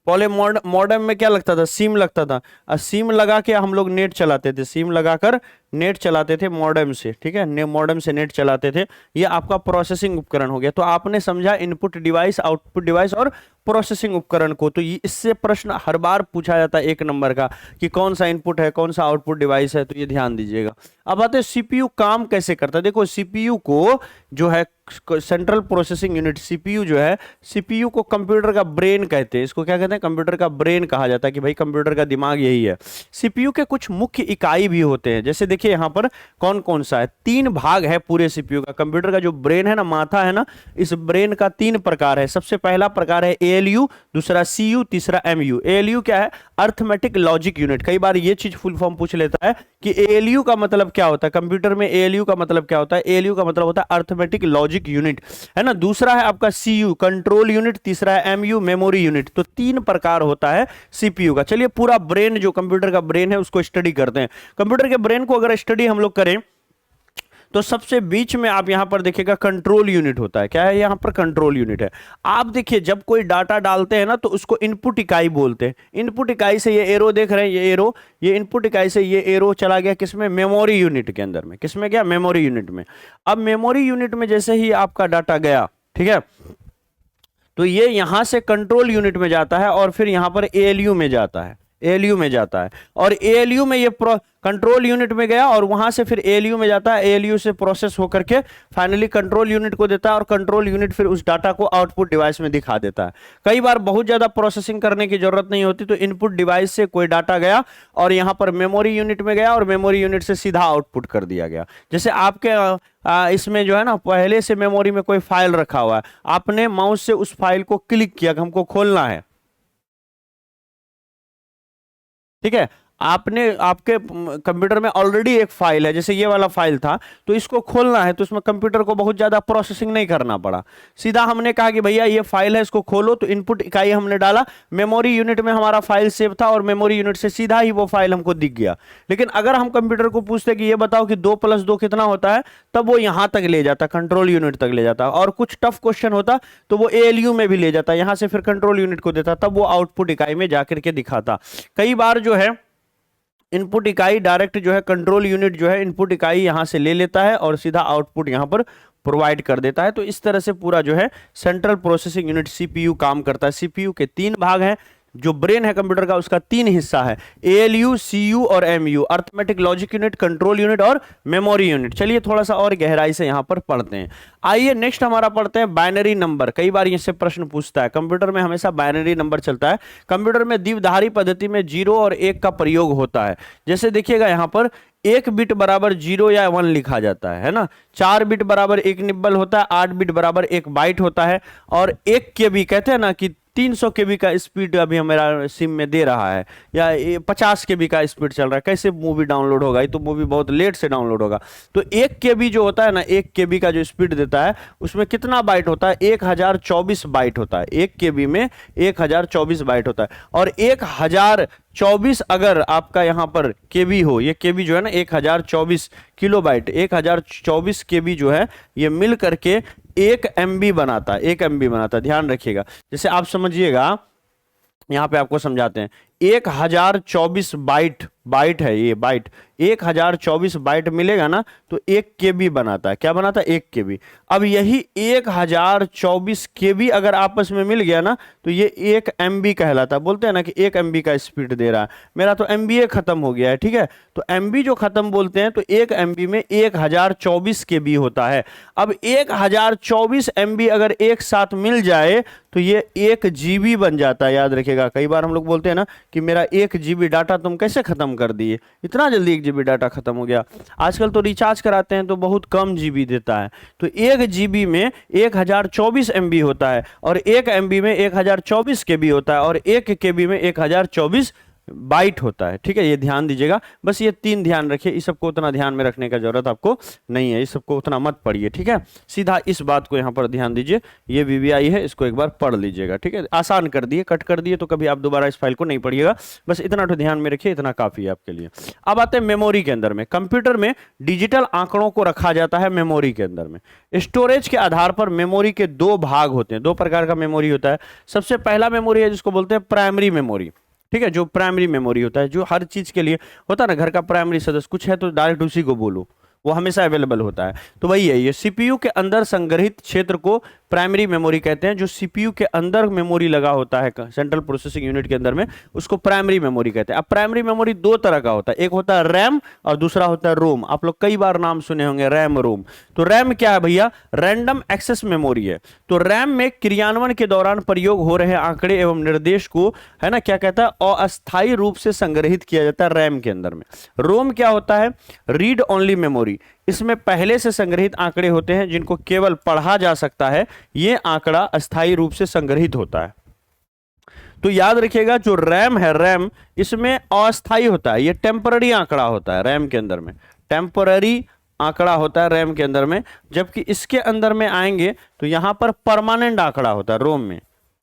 पहले मॉडेम में क्या लगता था, सिम लगता था, और सिम लगा के हम लोग नेट चलाते थे, सिम लगाकर नेट चलाते थे मॉडेम से, ठीक है, मॉडेम से नेट चलाते थे। ये आपका प्रोसेसिंग उपकरण हो गया। तो आपने समझा इनपुट डिवाइस, आउटपुट डिवाइस और प्रोसेसिंग उपकरण को। तो इससे प्रश्न हर बार पूछा जाता है 1 नंबर का कि कौन सा इनपुट है, कौन सा आउटपुट डिवाइस है, तो ये ध्यान दीजिएगा। अब आते हैं सीपीयू काम कैसे करता है। देखो सीपीयू को जो है सेंट्रल प्रोसेसिंग यूनिट, सीपीयू जो है, सीपीयू को कंप्यूटर का ब्रेन कहते हैं। इसको क्या कहते हैं, कंप्यूटर का ब्रेन कहा जाता है कि भाई कंप्यूटर का दिमाग यही है। सीपीयू के कुछ मुख्य इकाई भी होते हैं, जैसे देखिए यहां पर कौन कौन सा है। 3 भाग है पूरे सीपीयू का। कंप्यूटर का जो ब्रेन है ना, माथा है ना, इस ब्रेन का 3 प्रकार है। सबसे पहला प्रकार है एएलयू, दूसरा सीयू, तीसरा एमयू। एएलयू क्या है, अर्थमेटिक लॉजिक यूनिट। कई बार ये चीज फुल फॉर्म पूछ लेता है कि एएलयू का मतलब क्या होता है, कंप्यूटर में एएलयू का मतलब क्या होता है। एएलयू का मतलब होता है अर्थमेटिक लॉजिक यूनिट, है ना। दूसरा है आपका सीयू, कंट्रोल यूनिट। तीसरा है एमयू, मेमोरी यूनिट। तो 3 प्रकार होता है सीपीयू का। चलिए पूरा ब्रेन, जो कंप्यूटर का ब्रेन है, उसको स्टडी करते हैं। कंप्यूटर के ब्रेन को अगर स्टडी हम लोग करें तो सबसे बीच में आप यहां पर देखिएगा कंट्रोल यूनिट होता है। क्या है, यहां पर कंट्रोल यूनिट है। आप देखिए जब कोई डाटा डालते हैं ना, तो उसको इनपुट इकाई बोलते हैं। इनपुट इकाई से ये एरो देख रहे हैं, ये एरो, ये इनपुट इकाई से ये एरो चला गया किसमें, मेमोरी यूनिट के अंदर में। किसमें गया, मेमोरी यूनिट में। अब मेमोरी यूनिट में जैसे ही आपका डाटा गया, ठीक है, तो ये यहां से कंट्रोल यूनिट में जाता है और फिर यहां पर एएलयू में जाता है, एएलयू में जाता है। और एएलयू में ये कंट्रोल यूनिट में गया और वहां से फिर एएलयू में जाता है। एएलयू से प्रोसेस होकर के फाइनली कंट्रोल यूनिट को देता है और कंट्रोल यूनिट फिर उस डाटा को आउटपुट डिवाइस में दिखा देता है। कई बार बहुत ज्यादा प्रोसेसिंग करने की जरूरत नहीं होती, तो इनपुट डिवाइस से कोई डाटा गया और यहां पर मेमोरी यूनिट में गया और मेमोरी यूनिट से सीधा आउटपुट कर दिया गया। जैसे आपके इसमें जो है ना, पहले से मेमोरी में कोई फाइल रखा हुआ है, आपने माउस से उस फाइल को क्लिक किया, हमको खोलना है, ठीक है। आपने आपके कंप्यूटर में ऑलरेडी एक फाइल है, जैसे ये वाला फाइल था, तो इसको खोलना है, तो इसमें कंप्यूटर को बहुत ज्यादा प्रोसेसिंग नहीं करना पड़ा। सीधा हमने कहा कि भैया ये फाइल है, इसको खोलो, तो इनपुट इकाई हमने डाला, मेमोरी यूनिट में हमारा फाइल सेव था और मेमोरी यूनिट से सीधा ही वो फाइल हमको दिख गया। लेकिन अगर हम कंप्यूटर को पूछते कि ये बताओ कि 2 + 2 कितना होता है, तब वो यहां तक ले जाता, कंट्रोल यूनिट तक ले जाता। और कुछ टफ क्वेश्चन होता तो वो एएलयू में भी ले जाता, यहां से फिर कंट्रोल यूनिट को देता, तब वो आउटपुट इकाई में जाकर के दिखाता। कई बार जो है इनपुट इकाई डायरेक्ट जो है कंट्रोल यूनिट जो है इनपुट इकाई यहां से ले लेता है और सीधा आउटपुट यहां पर प्रोवाइड कर देता है। तो इस तरह से पूरा जो है सेंट्रल प्रोसेसिंग यूनिट सीपीयू काम करता है। सीपीयू के 3 भाग हैं, जो ब्रेन है कंप्यूटर का उसका 3 हिस्सा है, एएलयू, सीयू और MU, arithmetic logic unit, control unit और मेमोरी यूनिट। चलिए थोड़ा सा और गहराई से यहां पर पढ़ते हैं। आइए नेक्स्ट हमारा पढ़ते हैं बाइनरी नंबर। कई बार इससे प्रश्न पूछता है, कंप्यूटर में हमेशा बाइनरी नंबर चलता है। कंप्यूटर में द्विधारी पद्धति में 0 और 1 का प्रयोग होता है। जैसे देखिएगा यहां पर 1 बिट बराबर 0 या 1 लिखा जाता है ना। 4 बिट बराबर 1 निब्बल होता है, 8 बिट बराबर 1 बाइट होता है, और 1 KB कहते हैं ना कि 300 KB का स्पीड अभी हमारा सिम में दे रहा है, या 50 KB का स्पीड चल रहा है। कैसे मूवी डाउनलोड होगा, ये तो मूवी बहुत लेट से डाउनलोड होगा। तो 1 KB जो होता है ना, 1 KB का जो स्पीड देता है उसमें कितना बाइट होता है, 1024 बाइट होता है। 1 KB में 1024 बाइट होता है। और 1024 अगर आपका यहां पर KB हो, ये KB जो है ना 1024 किलोबाइट, 1024 KB जो है ये मिल करके 1 MB बनाता है, 1 MB बनाता है। ध्यान रखिएगा, जैसे आप समझिएगा, यहां पे आपको समझाते हैं। 1024 बाइट है, ये बाइट 1024 बाइट मिलेगा ना, तो 1 KB बनाता है। क्या बनाता है, 1 KB। अब यही 1024 KB अगर आपस में मिल गया ना, तो ये 1 MB कहलाता है। बोलते हैं ना कि 1 MB का स्पीड दे रहा है। मेरा तो MBA खत्म हो गया है, ठीक है। तो MB जो खत्म बोलते हैं, तो 1 MB में 1024 KB होता है। अब 1024 MB अगर एक साथ मिल जाए तो ये 1 GB बन जाता है। याद रखिएगा, कई बार हम लोग बोलते हैं ना कि मेरा 1 GB डाटा तुम कैसे खत्म कर दिए, इतना जल्दी 1 GB डाटा खत्म हो गया। आजकल तो रिचार्ज कराते हैं तो बहुत कम GB देता है। तो 1 GB में 1024 MB होता है, और 1 MB में 1024 KB होता है, और 1 KB में 1024 बाइट होता है, ठीक है, ये ध्यान दीजिएगा। बस ये 3 ध्यान रखिए, इस सबको उतना ध्यान में रखने का जरूरत आपको नहीं है, इस सबको उतना मत पढ़िए, ठीक है। सीधा इस बात को यहाँ पर ध्यान दीजिए, ये वीवीआई है, इसको एक बार पढ़ लीजिएगा, ठीक है। आसान कर दिए, कट कर दिए, तो कभी आप दोबारा इस फाइल को नहीं पढ़िएगा, बस इतना तो ध्यान में रखिए, इतना काफी है आपके लिए। अब आते हैं मेमोरी के अंदर में। कंप्यूटर में डिजिटल आंकड़ों को रखा जाता है मेमोरी के अंदर में। स्टोरेज के आधार पर मेमोरी के 2 भाग होते हैं, 2 प्रकार का मेमोरी होता है। सबसे पहला मेमोरी है जिसको बोलते हैं प्राइमरी मेमोरी, ठीक है, जो प्राइमरी मेमोरी होता है, जो हर चीज के लिए होता है ना, घर का प्राइमरी सदस्य कुछ है तो डायरेक्ट उसी को बोलो, वो हमेशा अवेलेबल होता है। तो वही है, ये सीपीयू के अंदर संग्रहित क्षेत्र को प्राइमरी मेमोरी कहते हैं। जो सीपीयू के अंदर मेमोरी लगा होता है सेंट्रल प्रोसेसिंग यूनिट के अंदर में, उसको प्राइमरी मेमोरी कहते हैं। अब प्राइमरी मेमोरी 2 तरह का होता है, एक होता है रैम और दूसरा होता है रोम। आप लोग कई बार नाम सुने होंगे रैम रोम। तो रैम क्या है भैया? रैंडम एक्सेस मेमोरी है। तो रैम में क्रियान्वयन के दौरान प्रयोग हो रहे आंकड़े एवं निर्देश को, है ना, क्या कहता है, अस्थायी रूप से संग्रहित किया जाता है रैम के अंदर में। रोम क्या होता है? Read only memory. इसमें पहले से संग्रहित आंकड़े होते हैं जिनको केवल पढ़ा जा सकता है, ये आंकड़ा अस्थायी रूप से संग्रहित होता है। तो याद रखिएगा, जो रैम है, रैम इसमें अस्थायी होता है, ये टेम्पररी आंकड़ा होता है रैम के अंदर में, टेम्पररी आंकड़ा होता है रैम के अंदर में। जबकि इसके अंदर में आएंगे तो यहां पर परमानेंट आंकड़ा होता है, रोम में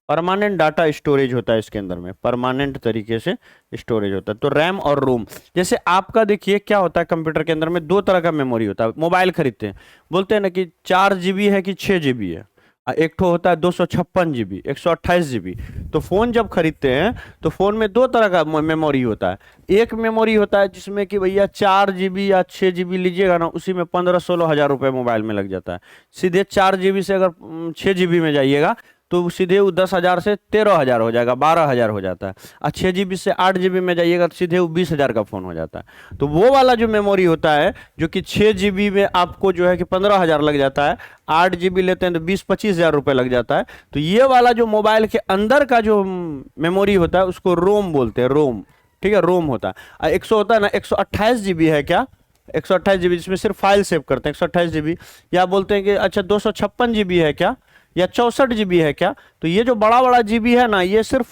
परमानेंट डाटा स्टोरेज होता है, इसके अंदर में परमानेंट तरीके से स्टोरेज होता है। तो रैम और रोम, जैसे आपका देखिए क्या होता है, कंप्यूटर के अंदर में 2 तरह का मेमोरी होता है। मोबाइल खरीदते हैं, बोलते हैं ना कि 4 GB है कि 6 GB है, एक ठो होता है 256 GB, 128 GB। तो फोन जब खरीदते हैं तो फोन में 2 तरह का मेमोरी होता है। एक मेमोरी होता है जिसमें कि भैया 4 GB या 6 GB लीजिएगा ना, उसी में 15-16 हजार रुपए मोबाइल में लग जाता है। सीधे 4 GB से अगर 6 GB में जाइएगा तो सीधे वो 10,000 से 13,000 हो जाएगा, 12,000 हो जाता है। और 6 GB से 8 GB में जाइएगा तो सीधे वो 20,000 का फोन हो जाता है। तो वो वाला जो मेमोरी होता है, जो कि 6 GB में आपको जो है कि 15,000 लग जाता है, 8 GB लेते हैं तो 20-25 हजार रुपये लग जाता है। तो ये वाला जो मोबाइल के अंदर का जो मेमोरी होता है उसको रोम बोलते हैं, रोम, ठीक है, रोम होता है। 100 होता है ना, 128 GB है क्या, 128 GB जिसमें सिर्फ फाइल सेव करते हैं, 128 GB। या बोलते हैं कि अच्छा 256 GB है क्या, या 64 GB है क्या। तो ये जो बड़ा बड़ा जीबी है ना, ये सिर्फ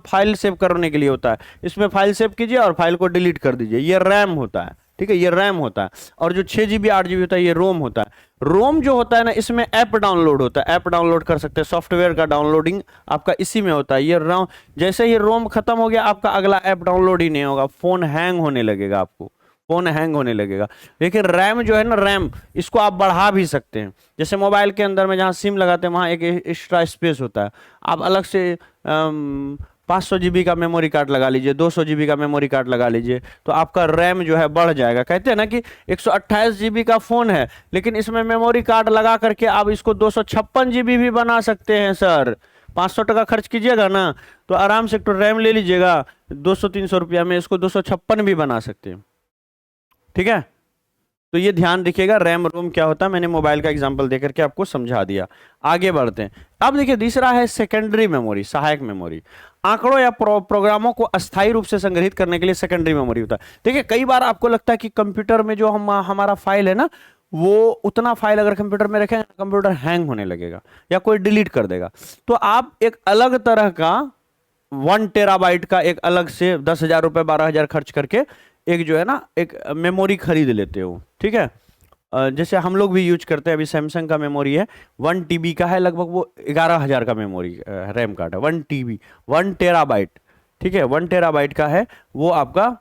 फाइल सेव करने के लिए होता है। इसमें फाइल सेव कीजिए और फाइल को डिलीट कर दीजिए, ये रैम होता है, ठीक है, ये रैम होता है। और जो 6 GB 8 GB होता है, ये रोम होता है। रोम जो होता है ना, इसमें ऐप डाउनलोड होता है, ऐप डाउनलोड कर सकते हैं, सॉफ्टवेयर का डाउनलोडिंग आपका इसी में होता है। ये रोम, जैसे ही रोम खत्म हो गया, आपका अगला ऐप डाउनलोड ही नहीं होगा, फोन हैंग होने लगेगा, आपको फोन हैंग होने लगेगा। लेकिन रैम जो है ना, रैम इसको आप बढ़ा भी सकते हैं। जैसे मोबाइल के अंदर में जहाँ सिम लगाते हैं वहाँ एक एक्स्ट्रा स्पेस होता है, आप अलग से 500 GB का मेमोरी कार्ड लगा लीजिए, 200 GB का मेमोरी कार्ड लगा लीजिए, तो आपका रैम जो है बढ़ जाएगा। कहते हैं ना कि 128 GB का फोन है, लेकिन इसमें मेमोरी कार्ड लगा करके आप इसको 256 GB भी बना सकते हैं सर। 500 टका खर्च कीजिएगा ना, तो आराम से एक तो रैम ले लीजिएगा, 200-300 रुपया में इसको 256 भी बना सकते हैं, ठीक है। तो ये ध्यान रखिएगा, रैम रोम क्या होता है, मैंने मोबाइल का एग्जांपल देकर के आपको समझा दिया। आगे बढ़ते हैं। अब देखिए तीसरा है सेकेंडरी मेमोरी, सहायक मेमोरी। आंकड़ों या प्रोग्रामों को अस्थायी रूप से संग्रहित करने के लिए सेकेंडरी मेमोरी होता है। देखिए कई बार आपको लगता है कि कंप्यूटर में जो हमारा फाइल है ना, वो उतना फाइल अगर कंप्यूटर में रखें, कंप्यूटर हैंग होने लगेगा या कोई डिलीट कर देगा। तो आप एक अलग तरह का 1 टेराबाइट का एक अलग से 10,000 रुपये 12,000 खर्च करके एक जो है ना एक मेमोरी खरीद लेते हो, ठीक है। जैसे हम लोग भी यूज करते हैं, अभी सैमसंग का मेमोरी है 1 TB का है, लगभग वो 11,000 का मेमोरी रैम कार्ड है, 1 TB 1 टेराबाइट, ठीक है, 1 टेराबाइट का है वो आपका,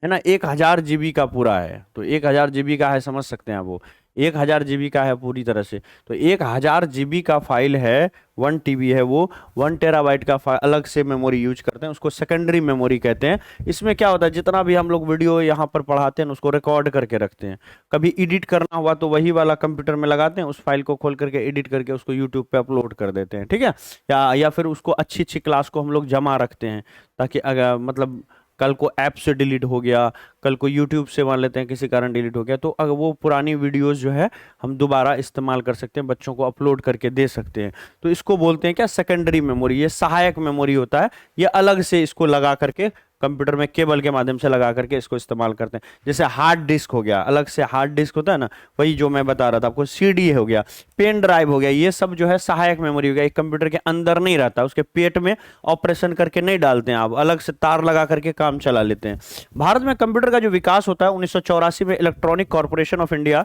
है ना, 1000 GB का पूरा है। तो 1000 GB का है, समझ सकते हैं आप, वो 1000 GB का है पूरी तरह से। तो 1000 GB का फाइल है, 1 TB है वो, 1 टेराबाइट का अलग से मेमोरी यूज करते हैं, उसको सेकेंडरी मेमोरी कहते हैं। इसमें क्या होता है, जितना भी हम लोग वीडियो यहाँ पर पढ़ाते हैं उसको रिकॉर्ड करके रखते हैं। कभी एडिट करना हुआ तो वही वाला कंप्यूटर में लगाते हैं, उस फाइल को खोल करके एडिट करके उसको यूट्यूब पे अपलोड कर देते हैं, ठीक है। या फिर उसको अच्छी अच्छी क्लास को हम लोग जमा रखते हैं, ताकि अगर मतलब कल को ऐप से डिलीट हो गया, कल को यूट्यूब से मान लेते हैं किसी कारण डिलीट हो गया, तो अगर वो पुरानी वीडियोस जो है हम दोबारा इस्तेमाल कर सकते हैं, बच्चों को अपलोड करके दे सकते हैं। तो इसको बोलते हैं क्या, सेकेंडरी मेमोरी। ये सहायक मेमोरी होता है, ये अलग से इसको लगा करके कंप्यूटर में केबल के माध्यम से लगा करके इसको इस्तेमाल करते हैं। जैसे हार्ड डिस्क हो गया, अलग से हार्ड डिस्क होता है ना, वही जो मैं बता रहा था आपको, सीडी हो गया, पेन ड्राइव हो गया, ये सब जो है सहायक मेमोरी हो गया, एक कंप्यूटर के अंदर नहीं रहता, उसके पेट में ऑपरेशन करके नहीं डालते हैं आप, अलग से तार लगा करके काम चला लेते हैं। भारत में कंप्यूटर का जो विकास होता है 1984 में इलेक्ट्रॉनिक कॉर्पोरेशन ऑफ इंडिया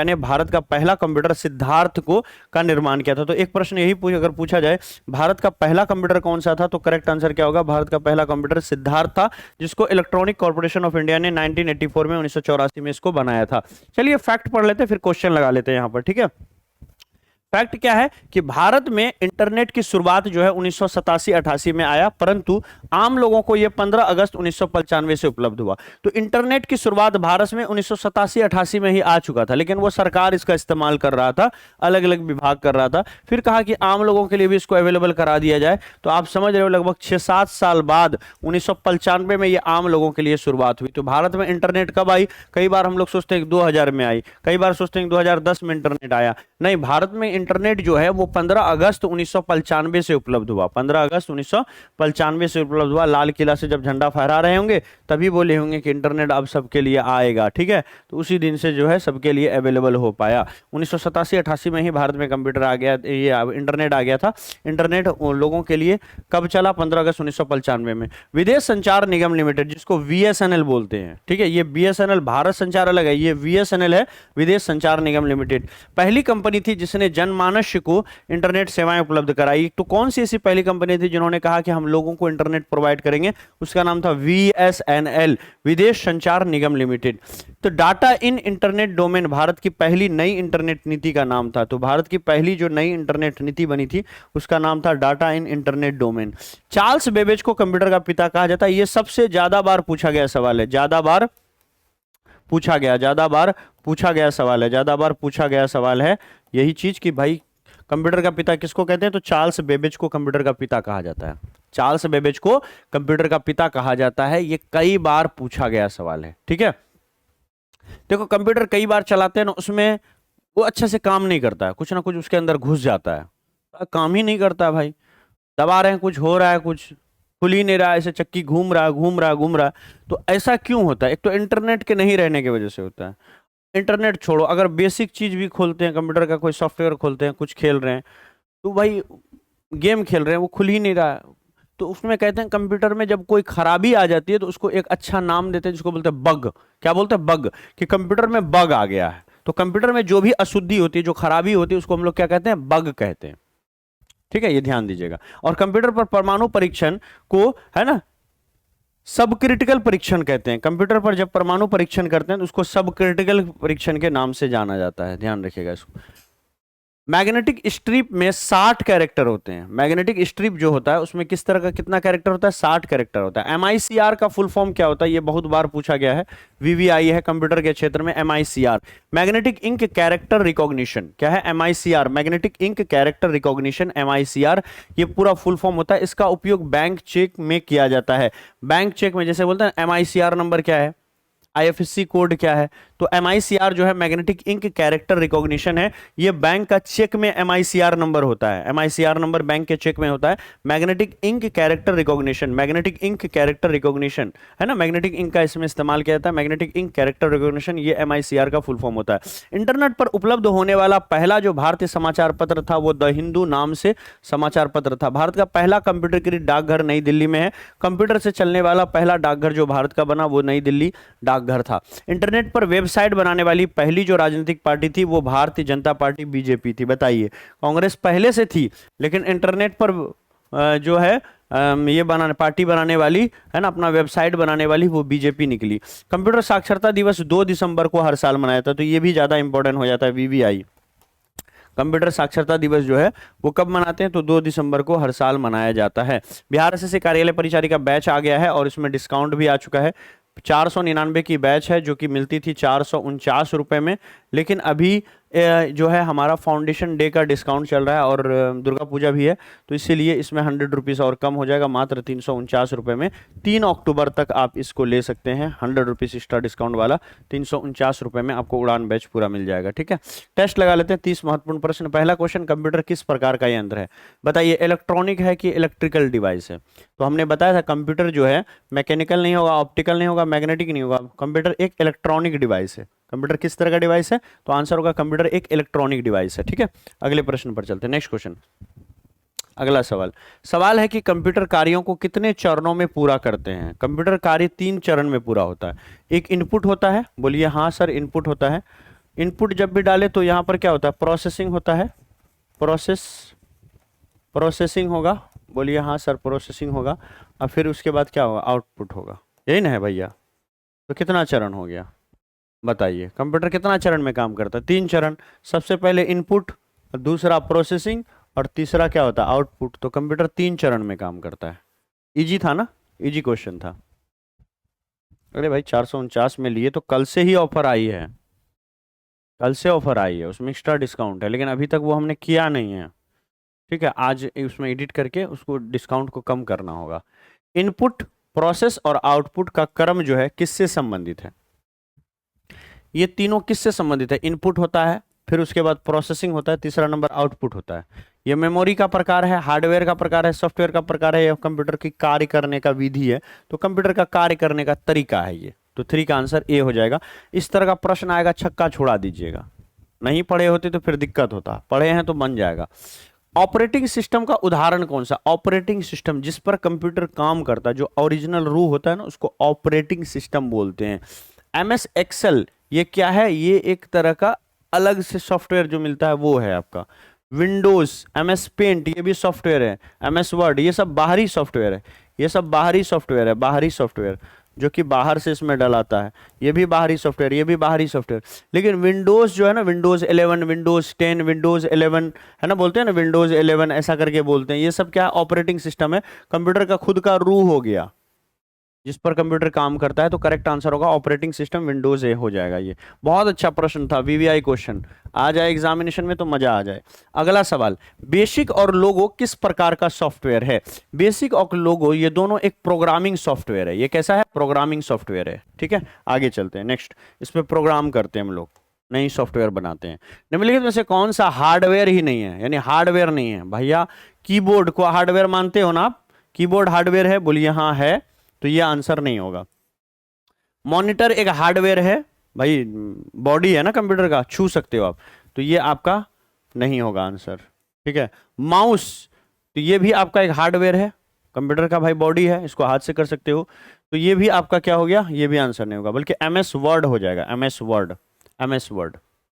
ने भारत का पहला कंप्यूटर सिद्धार्थ को का निर्माण किया था। तो एक प्रश्न यही अगर पूछा जाए भारत का पहला कंप्यूटर कौन सा था, तो करेक्ट आंसर क्या होगा, भारत का पहला कंप्यूटर सिद्धार्थ था, जिसको इलेक्ट्रॉनिक कॉर्पोरेशन ऑफ इंडिया ने 1984 में 1984 में इसको बनाया था। चलिए फैक्ट पढ़ लेते हैं, फिर क्वेश्चन लगा लेते हैं यहां पर, ठीक है। फैक्ट क्या है कि भारत में इंटरनेट की शुरुआत जो है 1987-88 में आया, परंतु आम लोगों को यह 15 अगस्त 1995 से उपलब्ध हुआ। तो इंटरनेट की शुरुआत भारत में 1987-88 में ही आ चुका था, लेकिन वो सरकार इसका इस्तेमाल कर रहा था, अलग अलग विभाग कर रहा था। फिर कहा कि आम लोगों के लिए भी इसको अवेलेबल करा दिया जाए। तो आप समझ रहे हो लगभग 6-7 साल बाद 1995 में ये आम लोगों के लिए शुरुआत हुई। तो भारत में इंटरनेट कब आई, कई बार हम लोग सोचते हैं कि 2000 में आई, कई बार सोचते हैं कि 2010 में इंटरनेट आया, नहीं, भारत में इंटरनेट जो है वो 15 अगस्त 1995 से उपलब्ध हुआ, 15 अगस्त 1995 से उपलब्ध हुआ। लाल किला से जब झंडा फहरा रहे होंगे तभी बोले होंगे कि इंटरनेट अब सबके लिए आएगा, ठीक है। तो उसी दिन से जो है सबके लिए अवेलेबल हो पाया। 1987-88 में ही भारत में कंप्यूटर आ गया, ये इंटरनेट आ गया था। इंटरनेट लोगों के लिए कब चला, 15 अगस्त 1995 में। विदेश संचार निगम लिमिटेड, जिसको VSNL बोलते हैं, ठीक है, ये BSNL भारत संचार अलग है, ये VSNL है, विदेश संचार निगम लिमिटेड, पहली कंपनी थी जिसने जनमानस को इंटरनेट सेवाएं उपलब्ध कराई। तो कौन सी ऐसी पहली कंपनी थी जिन्होंने कहा कि हम लोगों को इंटरनेट प्रोवाइड करेंगे, उसका नाम था VSNL, विदेश संचार निगम लिमिटेड। तो data in internet domain Bharat की पहली नई इंटरनेट नीति का नाम था। तो भारत की पहली जो नई इंटरनेट नीति बनी थी उसका नाम था data in internet domain. Charles Babbage को कंप्यूटर का पिता कहा जाता है। यह सबसे ज्यादा बार पूछा गया सवाल है, ज्यादा बार पूछा गया सवाल है यही चीज कि भाई कंप्यूटर का पिता किसको कहते हैं, तो चार्ल्स बेबेज को कंप्यूटर का पिता कहा जाता है। चार्ल्स बेबेज को कंप्यूटर का पिता कहा जाता है, ये कई बार पूछा गया सवाल है, ठीक है। देखो कंप्यूटर कई बार चलाते हैं ना, उसमें वो अच्छे से काम नहीं करता है, कुछ ना कुछ उसके अंदर घुस जाता है, काम ही नहीं करता भाई, दबा रहे हैं कुछ हो रहा है, कुछ खुल ही नहीं रहा है, ऐसे चक्की घूम रहा है। तो ऐसा क्यों होता है, एक तो इंटरनेट के नहीं रहने की वजह से होता है। इंटरनेट छोड़ो, अगर बेसिक चीज भी खोलते हैं, कंप्यूटर का कोई सॉफ्टवेयर खोलते हैं, कुछ खेल रहे हैं, तो भाई गेम खेल रहे हैं, वो खुल ही नहीं रहा है। तो उसमें कहते हैं कंप्यूटर में जब कोई खराबी आ जाती है तो उसको एक अच्छा नाम देते हैं जिसको बोलते हैं बग। क्या बोलते हैं, बग, कि कंप्यूटर में बग आ गया है। तो कंप्यूटर में जो भी अशुद्धि होती है, जो खराबी होती है, उसको हम लोग क्या कहते हैं, बग कहते हैं, ठीक है, ये ध्यान दीजिएगा। और कंप्यूटर पर परमाणु परीक्षण को, है ना, सब क्रिटिकल परीक्षण कहते हैं। कंप्यूटर पर जब परमाणु परीक्षण करते हैं तो उसको सब क्रिटिकल परीक्षण के नाम से जाना जाता है, ध्यान रखिएगा इसको। मैग्नेटिक स्ट्रिप में 60 कैरेक्टर होते हैं। मैग्नेटिक स्ट्रिप जो होता है उसमें किस तरह का कितना कैरेक्टर होता है, 60 कैरेक्टर होता है। MICR का फुल फॉर्म क्या होता है, ये बहुत बार पूछा गया है, VVI है कंप्यूटर के क्षेत्र में, MICR magnetic ink character recognition. क्या है, MICR magnetic ink character recognition, MICR ये पूरा फुल फॉर्म होता है। इसका उपयोग बैंक चेक में किया जाता है। बैंक चेक में जैसे बोलते हैं MICR नंबर क्या है, IFSC कोड क्या है, तो MICR जो है मैग्नेटिक इंक कैरेक्टर रिकॉग्निशन है। ये बैंक का चेक में MICR नंबर होता है, MICR नंबर बैंक के चेक में होता है। Magnetic ink character recognition, magnetic ink character recognition है ना, मैग्नेटिक इंक का इसमें इस्तेमाल किया जाता है। मैग्नेटिक इंक कैरेक्टर रिकॉग्निशन ये MICR का फुल फॉर्म होता है। इंटरनेट पर उपलब्ध होने वाला पहला जो भारतीय समाचार पत्र था वो द हिंदू नाम से समाचार पत्र था। भारत का पहला कंप्यूटरीकृत डाकघर नई दिल्ली में है। कंप्यूटर से चलने वाला पहला डाकघर जो भारत का बना वो नई दिल्ली डाकघर था। इंटरनेट पर वेबसाइट बनाने वाली पहली जो राजनीतिक पार्टी थी वो भारतीय जनता पार्टी BJP थी। बताइए, कांग्रेस पहले से थी लेकिन इंटरनेट पर जो है ये पार्टी बनाने वाली है ना, अपना वेबसाइट बनाने वाली, वो BJP निकली। कंप्यूटर साक्षरता दिवस 2 दिसंबर को हर साल मनाया था, तो ये भी ज्यादा इंपॉर्टेंट हो जाता है, VVI। कंप्यूटर साक्षरता दिवस जो है वो कब मनाते हैं, तो 2 दिसंबर को हर साल मनाया जाता है। बिहार SSC कार्यालय परिचारिका बैच आ गया है और इसमें डिस्काउंट भी आ चुका है। 499 की बैच है जो कि मिलती थी 449 रुपए में, लेकिन अभी जो है हमारा फाउंडेशन डे का डिस्काउंट चल रहा है और दुर्गा पूजा भी है, तो इसीलिए इसमें 100 रुपीज़ और कम हो जाएगा, मात्र 349 रुपये में 3 अक्टूबर तक आप इसको ले सकते हैं। 100 रुपीज़ एक्स्ट्रा डिस्काउंट वाला 349 रुपये में आपको उड़ान बैच पूरा मिल जाएगा। ठीक है, टेस्ट लगा लेते हैं। 30 महत्वपूर्ण प्रश्न। पहला क्वेश्चन, कंप्यूटर किस प्रकार का यंत्र है? बताइए, इलेक्ट्रॉनिक है कि इलेक्ट्रिकल डिवाइस है? तो हमने बताया था कंप्यूटर जो है मैकेनिकल नहीं होगा, ऑप्टिकल नहीं होगा, मैग्नेटिक नहीं होगा, कंप्यूटर एक इलेक्ट्रॉनिक डिवाइस है। कंप्यूटर किस तरह का डिवाइस है? तो आंसर होगा कंप्यूटर एक इलेक्ट्रॉनिक डिवाइस है। ठीक है, अगले प्रश्न पर चलते हैं। नेक्स्ट क्वेश्चन, अगला सवाल है कि कंप्यूटर कार्यों को कितने चरणों में पूरा करते हैं? कंप्यूटर कार्य 3 चरण में पूरा होता है। एक इनपुट होता है, बोलिए हाँ सर इनपुट होता है। इनपुट जब भी डाले तो यहां पर क्या होता है? प्रोसेसिंग होता है, प्रोसेसिंग होगा, बोलिए हाँ सर प्रोसेसिंग होगा। और फिर उसके बाद क्या होगा? आउटपुट होगा। यही ना है भैया? तो कितना चरण हो गया बताइए? कंप्यूटर कितना चरण में काम करता है? 3 चरण। सबसे पहले इनपुट, दूसरा प्रोसेसिंग और तीसरा क्या होता है? आउटपुट। तो कंप्यूटर 3 चरण में काम करता है। इजी था ना? इजी क्वेश्चन था। अरे भाई 449 में लिए तो कल से ही ऑफर आई है, कल से ऑफर आई है, उसमें एक्स्ट्रा डिस्काउंट है, लेकिन अभी तक वो हमने किया नहीं है। ठीक है, आज उसमें एडिट करके उसको डिस्काउंट को कम करना होगा। इनपुट, प्रोसेस और आउटपुट का क्रम जो है किससे संबंधित है? ये तीनों किससे संबंधित है? इनपुट होता है, फिर उसके बाद प्रोसेसिंग होता है, तीसरा नंबर आउटपुट होता है। ये मेमोरी का प्रकार है, हार्डवेयर का प्रकार है, सॉफ्टवेयर का प्रकार है, या कंप्यूटर की कार्य करने का विधि है। तो कंप्यूटर का कार्य करने का तरीका है ये। तो 3 का आंसर ए हो जाएगा। इस तरह का प्रश्न आएगा, छक्का छोड़ा दीजिएगा। नहीं पढ़े होते तो फिर दिक्कत होता, पढ़े हैं तो बन जाएगा। ऑपरेटिंग सिस्टम का उदाहरण कौन सा? ऑपरेटिंग सिस्टम जिस पर कंप्यूटर काम करता है, जो ओरिजिनल रूह होता है ना, उसको ऑपरेटिंग सिस्टम बोलते हैं। MS एक्सेल ये क्या है? ये एक तरह का अलग से सॉफ्टवेयर जो मिलता है वो है आपका। विंडोज, MS पेंट ये भी सॉफ्टवेयर है, MS वर्ड ये सब बाहरी सॉफ्टवेयर है, ये सब बाहरी सॉफ्टवेयर है, बाहरी सॉफ्टवेयर जो कि बाहर से इसमें डलाता है। ये भी बाहरी सॉफ्टवेयर, ये भी बाहरी सॉफ्टवेयर। लेकिन विंडोज जो है ना, विंडोज 11, विंडोज 10, विंडोज 11 है ना, बोलते हैं ना विंडोज 11 ऐसा करके बोलते हैं। ये सब क्या? ऑपरेटिंग सिस्टम है, कंप्यूटर का खुद का रूह हो गया जिस पर कंप्यूटर काम करता है। तो करेक्ट आंसर होगा ऑपरेटिंग सिस्टम, विंडोज ए हो जाएगा। ये बहुत अच्छा प्रश्न था, VVI क्वेश्चन आ जाए एग्जामिनेशन में तो मजा आ जाए। अगला सवाल, बेसिक और लोगो किस प्रकार का सॉफ्टवेयर है? बेसिक और लोगो ये दोनों एक प्रोग्रामिंग सॉफ्टवेयर है। ये कैसा है? प्रोग्रामिंग सॉफ्टवेयर है। ठीक है, आगे चलते हैं। नेक्स्ट, इसमें प्रोग्राम करते हैं हम लोग, नई सॉफ्टवेयर बनाते हैं। निम्नलिखित में से कौन सा हार्डवेयर ही नहीं है? यानी हार्डवेयर नहीं है भैया। कीबोर्ड को हार्डवेयर मानते हो ना आप? कीबोर्ड हार्डवेयर है, बोलिए हाँ है। तो ये आंसर नहीं होगा। मॉनिटर एक हार्डवेयर है भाई, बॉडी है ना कंप्यूटर का, छू सकते हो आप, तो ये आपका नहीं होगा आंसर। ठीक है, माउस तो ये भी आपका एक हार्डवेयर है, कंप्यूटर का भाई बॉडी है, इसको हाथ से कर सकते हो, तो ये भी आपका क्या हो गया? ये भी आंसर नहीं होगा, बल्कि MS वर्ड हो जाएगा। MS word, MS word.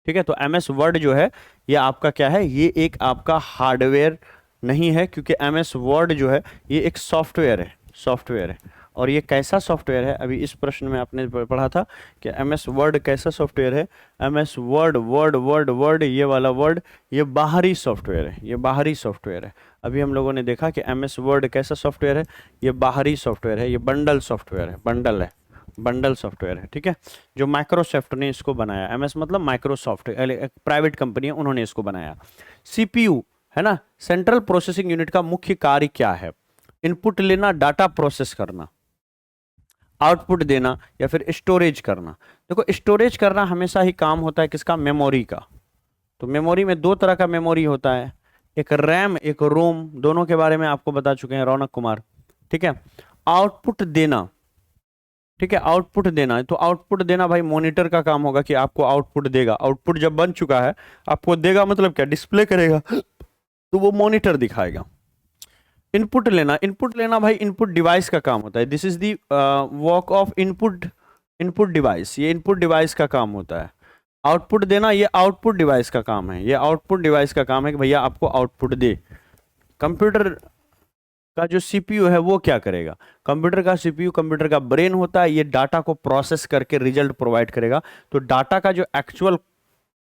ठीक है, तो MS वर्ड जो है ये आपका क्या है? ये एक आपका हार्डवेयर नहीं है, क्योंकि MS वर्ड जो है ये एक सॉफ्टवेयर है, सॉफ्टवेयर है। और ये कैसा सॉफ्टवेयर है? अभी इस प्रश्न में आपने पढ़ा था कि MS वर्ड कैसा सॉफ्टवेयर है। MS word, word word word, ये वाला वर्ड ये बाहरी सॉफ्टवेयर है, ये बाहरी सॉफ्टवेयर है। अभी हम लोगों ने देखा कि MS वर्ड कैसा सॉफ्टवेयर है? ये बाहरी सॉफ्टवेयर है, ये बंडल सॉफ्टवेयर है, बंडल है, बंडल सॉफ्टवेयर है। ठीक है, जो माइक्रोसॉफ्ट ने इसको बनाया, MS मतलब माइक्रोसॉफ्ट, एक प्राइवेट कंपनी है, उन्होंने इसको बनाया। CPU है ना, सेंट्रल प्रोसेसिंग यूनिट का मुख्य कार्य क्या है? इनपुट लेना, डाटा प्रोसेस करना, आउटपुट देना, या फिर स्टोरेज करना। देखो स्टोरेज करना हमेशा ही काम होता है किसका? मेमोरी का। तो मेमोरी में 2 तरह का मेमोरी होता है, एक रैम, एक रोम, दोनों के बारे में आपको बता चुके हैं रौनक कुमार। ठीक है, आउटपुट देना, ठीक है, आउटपुट देना, तो आउटपुट देना भाई मॉनिटर का काम होगा कि आपको आउटपुट देगा। आउटपुट जब बन चुका है आपको देगा, मतलब क्या? डिस्प्ले करेगा, तो वो मॉनिटर दिखाएगा। इनपुट लेना, इनपुट लेना भाई इनपुट डिवाइस का काम होता है। This is the work of input, input device, ये इनपुट डिवाइस का काम होता है। आउटपुट देना ये आउटपुट डिवाइस का काम है, ये आउटपुट डिवाइस का काम है कि भैया आपको आउटपुट दे। कंप्यूटर का जो CPU है वो क्या करेगा? कंप्यूटर का CPU कंप्यूटर का ब्रेन होता है, ये डाटा को प्रोसेस करके रिजल्ट प्रोवाइड करेगा। तो डाटा का जो एक्चुअल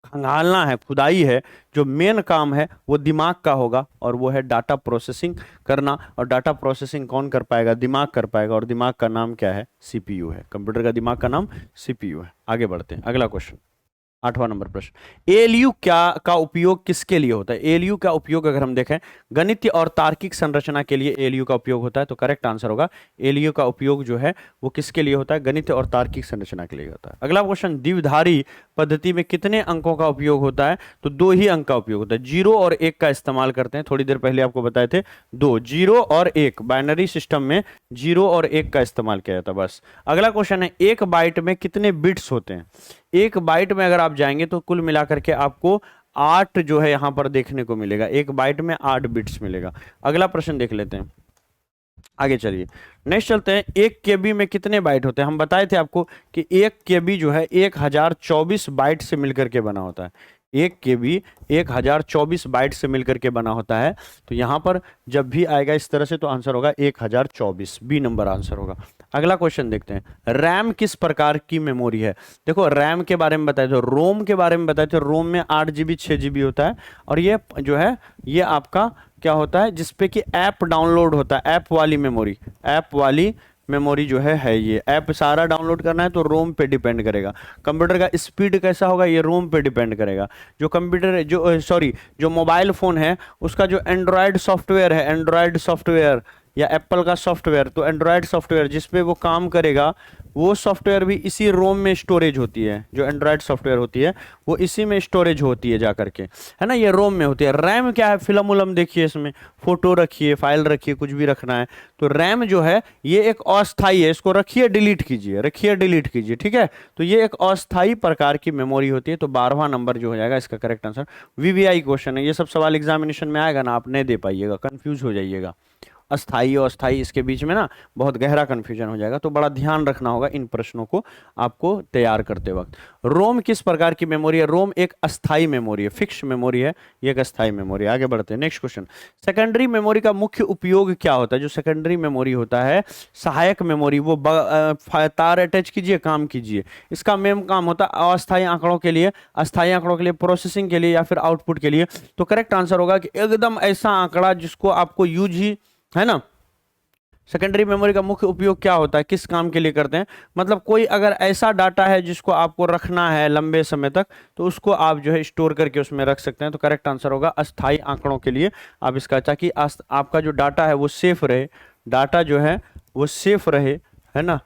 खंगालना है, खुदाई है, जो मेन काम है वो दिमाग का होगा, और वो है डाटा प्रोसेसिंग करना। और डाटा प्रोसेसिंग कौन कर पाएगा? दिमाग कर पाएगा, और दिमाग का नाम क्या है? CPU है। कंप्यूटर का दिमाग का नाम CPU है। आगे बढ़ते हैं, अगला क्वेश्चन। 8वां नंबर प्रश्न, एएलयू क्या का उपयोग किसके लिए होता है? एएलयू का उपयोग अगर हम देखें गणितीय और तार्किक संरचना के लिए एएलयू का उपयोग होता है, तो करेक्ट आंसर होगा एएलयू का उपयोग जो है वो किसके लिए होता है? गणितीय और तार्किक संरचना के लिए होता है। अगला क्वेश्चन, द्विधारी पद्धति में कितने अंकों का उपयोग होता है? तो 2 ही अंक का उपयोग होता है, 0 और 1 का इस्तेमाल करते हैं। थोड़ी देर पहले आपको बताए थे 2, 0 और 1, बाइनरी सिस्टम में 0 और 1 का इस्तेमाल किया जाता है बस। अगला क्वेश्चन है, एक बाइट में कितने बिट्स होते हैं? एक बाइट में अगर आप जाएंगे तो कुल मिलाकर के आपको 8 जो है यहां पर देखने को मिलेगा, एक बाइट में 8 बिट्स मिलेगा। अगला प्रश्न देख लेते हैं, आगे चलिए नेक्स्ट चलते हैं। 1 केबी में कितने बाइट होते हैं? हम बताए थे आपको कि 1 केबी जो है 1024 बाइट से मिलकर के बना होता है। 1 केबी 1024 बाइट से मिलकर के बना होता है। तो यहां पर जब भी आएगा इस तरह से तो आंसर होगा 1024, बी नंबर आंसर होगा। अगला क्वेश्चन देखते हैं, रैम किस प्रकार की मेमोरी है? देखो रैम के बारे में बताए थे, रोम के बारे में बताए थे। रोम में 8 GB 6 GB होता है, और ये जो है ये आपका क्या होता है, जिसपे कि ऐप डाउनलोड होता है, ऐप वाली मेमोरी, ऐप वाली मेमोरी जो है ये ऐप सारा डाउनलोड करना है तो रोम पे डिपेंड करेगा। कंप्यूटर का स्पीड कैसा होगा, ये रोम पे डिपेंड करेगा। जो कंप्यूटर जो मोबाइल फोन है उसका जो एंड्रॉयड सॉफ्टवेयर है, एंड्रॉयड सॉफ्टवेयर या एप्पल का सॉफ्टवेयर, तो एंड्रॉयड सॉफ्टवेयर जिसपे वो काम करेगा वो सॉफ्टवेयर भी इसी रोम में स्टोरेज होती है। जो एंड्रॉयड सॉफ्टवेयर होती है वो इसी में स्टोरेज होती है जा करके, है ना, ये रोम में होती है। रैम क्या है, फिल्म उलम देखिए, इसमें फोटो रखिए, फाइल रखिए, कुछ भी रखना है तो रैम जो है ये एक अस्थाई है, इसको रखिए डिलीट कीजिए, रखिए डिलीट कीजिए, ठीक है। तो ये एक अस्थाई प्रकार की मेमोरी होती है। तो 12वां नंबर जो हो जाएगा इसका करेक्ट आंसर। वीवीआई क्वेश्चन है, ये सब सवाल एग्जामिनेशन में आएगा ना, आप नहीं दे पाइएगा, कंफ्यूज हो जाइएगा। अस्थाई और अस्थाई इसके बीच में ना बहुत गहरा कंफ्यूजन हो जाएगा, तो बड़ा ध्यान रखना होगा इन प्रश्नों को आपको तैयार करते वक्त। रोम किस प्रकार की मेमोरी है? रोम एक अस्थाई मेमोरी है, फिक्स मेमोरी है, ये एक अस्थाई मेमोरी है। आगे बढ़ते हैं नेक्स्ट क्वेश्चन, सेकेंडरी मेमोरी का मुख्य उपयोग क्या होता है? जो सेकेंडरी मेमोरी होता है सहायक मेमोरी, वो तार अटैच कीजिए, काम कीजिए, इसका मेन काम होता है अस्थाई आंकड़ों के लिए, अस्थाई आंकड़ों के लिए, प्रोसेसिंग के लिए या फिर आउटपुट के लिए। तो करेक्ट आंसर होगा कि एकदम ऐसा आंकड़ा जिसको आपको यूज ही, है ना। सेकेंडरी मेमोरी का मुख्य उपयोग क्या होता है, किस काम के लिए करते हैं? मतलब कोई अगर ऐसा डाटा है जिसको आपको रखना है लंबे समय तक, तो उसको आप जो है स्टोर करके उसमें रख सकते हैं। तो करेक्ट आंसर होगा अस्थाई आंकड़ों के लिए आप इसका, ताकि आपका जो डाटा है वो सेफ रहे, डाटा जो है वो सेफ रहे, है ना।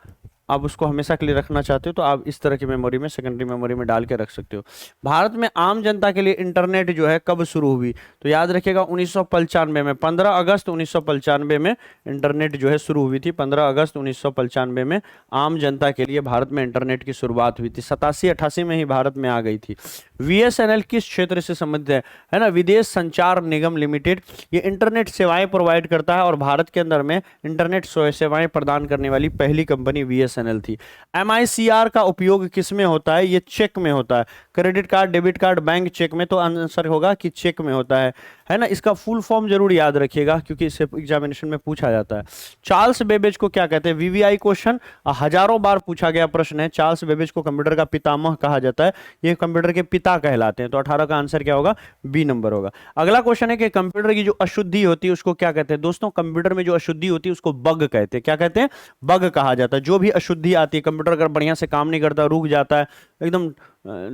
आप उसको हमेशा के लिए रखना चाहते हो तो आप इस तरह की मेमोरी में, सेकेंडरी मेमोरी में डाल के रख सकते हो। भारत में आम जनता के लिए इंटरनेट जो है कब शुरू हुई? तो याद रखिएगा 1995 में, 15 अगस्त 1995 में इंटरनेट जो है शुरू हुई थी। 15 अगस्त 1995 में आम जनता के लिए भारत में इंटरनेट की शुरुआत हुई थी। 87-88 में ही भारत में आ गई थी। बीएसएनएल किस क्षेत्र से संबंधित है ना? विदेश संचार निगम लिमिटेड। ये इंटरनेट सेवाएं प्रोवाइड करता है और भारत के अंदर में इंटरनेट सेवाएं प्रदान करने वाली पहली कंपनी बीएसएनएल थी। एमआईसीआर का उपयोग किस में होता है? ये चेक में होता है, credit card, debit card, bank cheque में। तो आंसर होगा कि चेक में होता है ना। इसका फुल फॉर्म जरूर याद रखिएगा क्योंकि इससे एग्जामिनेशन में पूछा जाता है। चार्ल्स बेबेज को क्या कहते हैं? वीवीआई क्वेश्चन हजारों बार पूछा गया प्रश्न है। चार्ल्स बेबेज को कंप्यूटर का पितामह कहा जाता है, ये कंप्यूटर के पिता कहलाते हैं। तो 18 का आंसर क्या होगा? बी नंबर होगा। अगला क्वेश्चन है कि कंप्यूटर की जो अशुद्धि होती है उसको क्या कहते हैं? दोस्तों कंप्यूटर में जो अशुद्धि होती है उसको बग कहते हैं। क्या कहते हैं? बग कहा जाता है। जो भी अशुद्धि आती है, कंप्यूटर अगर बढ़िया से काम नहीं करता, रुक जाता है, एकदम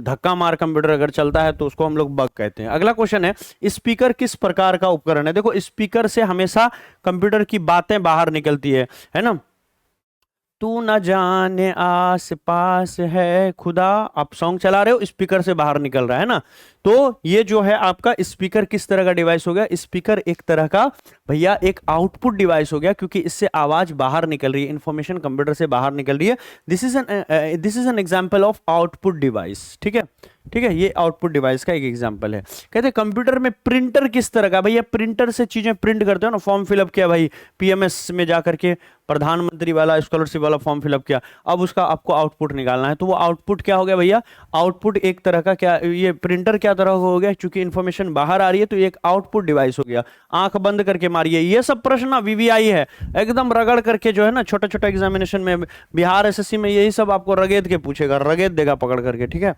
धक्का मार कंप्यूटर अगर चलता है, तो उसको हम लोग बग कहते हैं। अगला क्वेश्चन है स्पीकर किस प्रकार का उपकरण है? देखो स्पीकर से हमेशा कंप्यूटर की बातें बाहर निकलती है ना। तू न जाने आस पास है खुदा, आप सॉन्ग चला रहे हो, स्पीकर से बाहर निकल रहा है ना। तो ये जो है आपका स्पीकर किस तरह का डिवाइस हो गया? स्पीकर एक तरह का भैया एक आउटपुट डिवाइस हो गया, क्योंकि इससे आवाज बाहर निकल रही है, इंफॉर्मेशन कंप्यूटर से बाहर निकल रही है। This is an example of output device. ठीक है, ठीक है, ये आउटपुट डिवाइस का एक एग्जांपल है। कहते हैं कंप्यूटर में प्रिंटर किस तरह का? भैया प्रिंटर से चीजें प्रिंट करते हो ना, फॉर्म फिलअप किया भाई, पीएमएस में जाकर के प्रधानमंत्री वाला, स्कॉलरशिप वाला फॉर्म फिलअप किया, अब उसका आपको आउटपुट निकालना है। तो वो आउटपुट क्या हो गया भैया? आउटपुट एक तरह का क्या, ये प्रिंटर क्या तरह हो गया? क्योंकि इंफॉर्मेशन बाहर आ रही है तो ये एक आउटपुट डिवाइस हो गया। आंख बंद करके मारिए, ये सब प्रश्न ना वीवीआई है, एकदम रगड़ करके जो है ना, छोटा छोटा एग्जामिनेशन में बिहार एसएससी में यही सब आपको रगेद के पूछेगा, रगेद देगा पकड़ करके, ठीक है,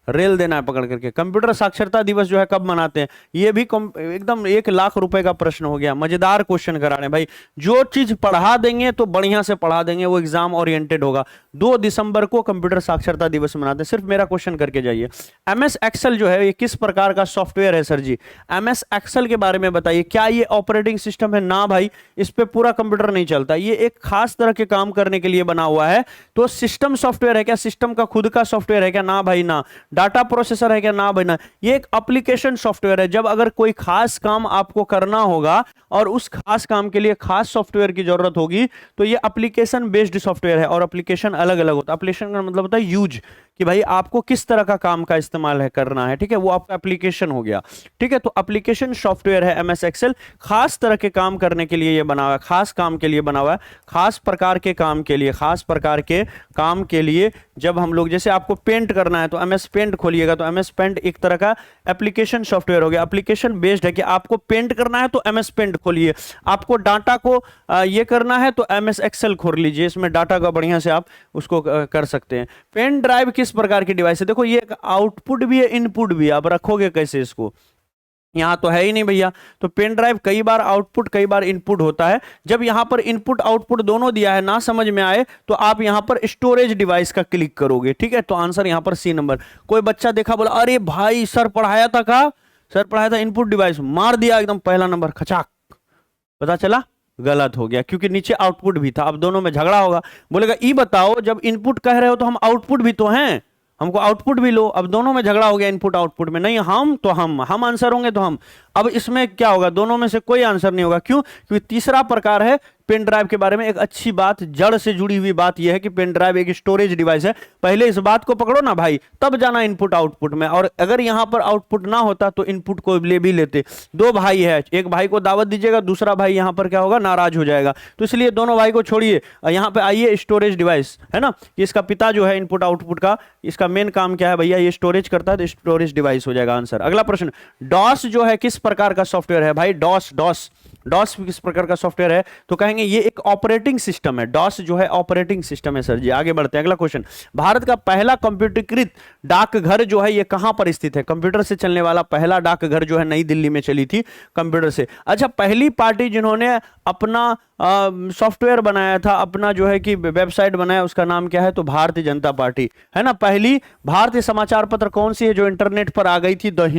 रेल देना है पकड़ करके। कंप्यूटर साक्षरता दिवस जो है कब मनाते हैं, ये भी एकदम 1 लाख रुपए का प्रश्न हो गया, मजेदार क्वेश्चन करा रहे हैं भाई। जो चीज पढ़ा देंगे तो बढ़िया से पढ़ा देंगे, वो एग्जाम ओरिएंटेड होगा। 2 दिसंबर को कंप्यूटर साक्षरता दिवस मनाते हैं, सिर्फ मेरा क्वेश्चन करके जाइए। एमएस एक्सेल जो है ये किस प्रकार का सॉफ्टवेयर है सर जी? एमएस एक्सेल के बारे में बताइए, क्या ये ऑपरेटिंग सिस्टम है? ना भाई, इस पे पूरा कंप्यूटर नहीं चलता, ये एक खास तरह के काम करने के लिए बना हुआ है। तो सिस्टम सॉफ्टवेयर है क्या? सिस्टम का खुद का सॉफ्टवेयर है क्या? ना भाई ना। डाटा प्रोसेसर है क्या? ना भाई ना। ये एक एप्लीकेशन सॉफ्टवेयर है। जब अगर कोई खास काम आपको करना होगा और उस खास काम के लिए खास सॉफ्टवेयर की जरूरत होगी, तो ये एप्लीकेशन बेस्ड सॉफ्टवेयर है। और एप्लीकेशन अलग अलग होता है। एप्लीकेशन का मतलब होता है यूज, कि भाई आपको किस तरह का काम का इस्तेमाल है करना है, ठीक है, वो आपका एप्लीकेशन हो गया, ठीक है। तो एप्लीकेशन सॉफ्टवेयर है एमएस एक्सेल, खास तरह के काम करने के लिए ये बना हुआ है, खास काम के लिए बना हुआ है, खास प्रकार के काम के लिए, खास प्रकार के काम के लिए। जब हम लोग, जैसे आपको पेंट करना है तो एमएस पेंट खोलिएगा, तो एमएस पेंट एक तरह का एप्लीकेशन सॉफ्टवेयर हो गया, एप्लीकेशन बेस्ड है कि आपको पेंट करना है तो एमएस पेंट खोलिए, आपको डाटा को ये करना है तो एमएस एक्सेल खोल लीजिए, इसमें डाटा का बढ़िया से आप उसको कर सकते हैं। पेन ड्राइव किस प्रकार की डिवाइस है? देखो ये एक आउटपुट भी है, इनपुट भी है, आप रखोगे कैसे इसको? यहां तो है ही नहीं भैया। तो पेन ड्राइव कई बार आउटपुट कई बार इनपुट होता है। जब यहां पर इनपुट आउटपुट दोनों दिया है, ना समझ में आए तो आप यहां पर स्टोरेज डिवाइस का क्लिक करोगे, ठीक है। तो आंसर यहां पर सी नंबर। कोई बच्चा देखा बोला अरे भाई सर पढ़ाया था, का सर पढ़ाया था इनपुट डिवाइस, मार दिया एकदम पहला नंबर खचाक, पता चला गलत हो गया, क्योंकि नीचे आउटपुट भी था। अब दोनों में झगड़ा होगा, बोलेगा ई बताओ जब इनपुट कह रहे हो तो हम आउटपुट भी तो हैं, हमको आउटपुट भी लो। अब दोनों में झगड़ा हो गया, इनपुट आउटपुट में, नहीं हम तो हम आंसर होंगे तो हम। अब इसमें क्या होगा, दोनों में से कोई आंसर नहीं होगा। क्यों? क्योंकि तीसरा प्रकार है पेन ड्राइव के बारे में एक अच्छी बात, जड़ से जुड़ी हुई बात यह है कि पेन ड्राइव एक स्टोरेज डिवाइस है। पहले इस बात को पकड़ो ना भाई, तब जाना इनपुट आउटपुट में। और अगर यहां पर आउटपुट ना होता तो इनपुट को ले भी लेते। 2 भाई है, एक भाई को दावत दीजिएगा, दूसरा भाई यहां पर क्या होगा, नाराज हो जाएगा। तो इसलिए दोनों भाई को छोड़िए, यहां पे आइए स्टोरेज डिवाइस है ना, इसका पिता जो है इनपुट आउटपुट का, इसका मेन काम क्या है भैया, ये स्टोरेज करता है, तो स्टोरेज डिवाइस हो जाएगा आंसर। अगला प्रश्न, डॉस जो है किस प्रकार का सॉफ्टवेयर है भाई? डॉस किस प्रकार का सॉफ्टवेयर है? तो कहेंगे ये एक ऑपरेटिंग सिस्टम है। डॉस जो है ऑपरेटिंग सिस्टम है सर जी। आगे बढ़ते हैं, अगला क्वेश्चन, भारत का पहला कंप्यूटरीकृत डाकघर जो है ये कहां पर स्थित है? कंप्यूटर से चलने वाला पहला डाकघर जो है नई दिल्ली में चली थी कंप्यूटर से। अच्छा, पहली पार्टी जिन्होंने अपना सॉफ्टवेयर बनाया था, अपना जो है कि वेबसाइट बनाया, उसका नाम क्या है? तो भारतीय जनता पार्टी है ना। पहली भारतीय समाचार पत्र कौन सी है जो इंटरनेट पर आ गई थी? द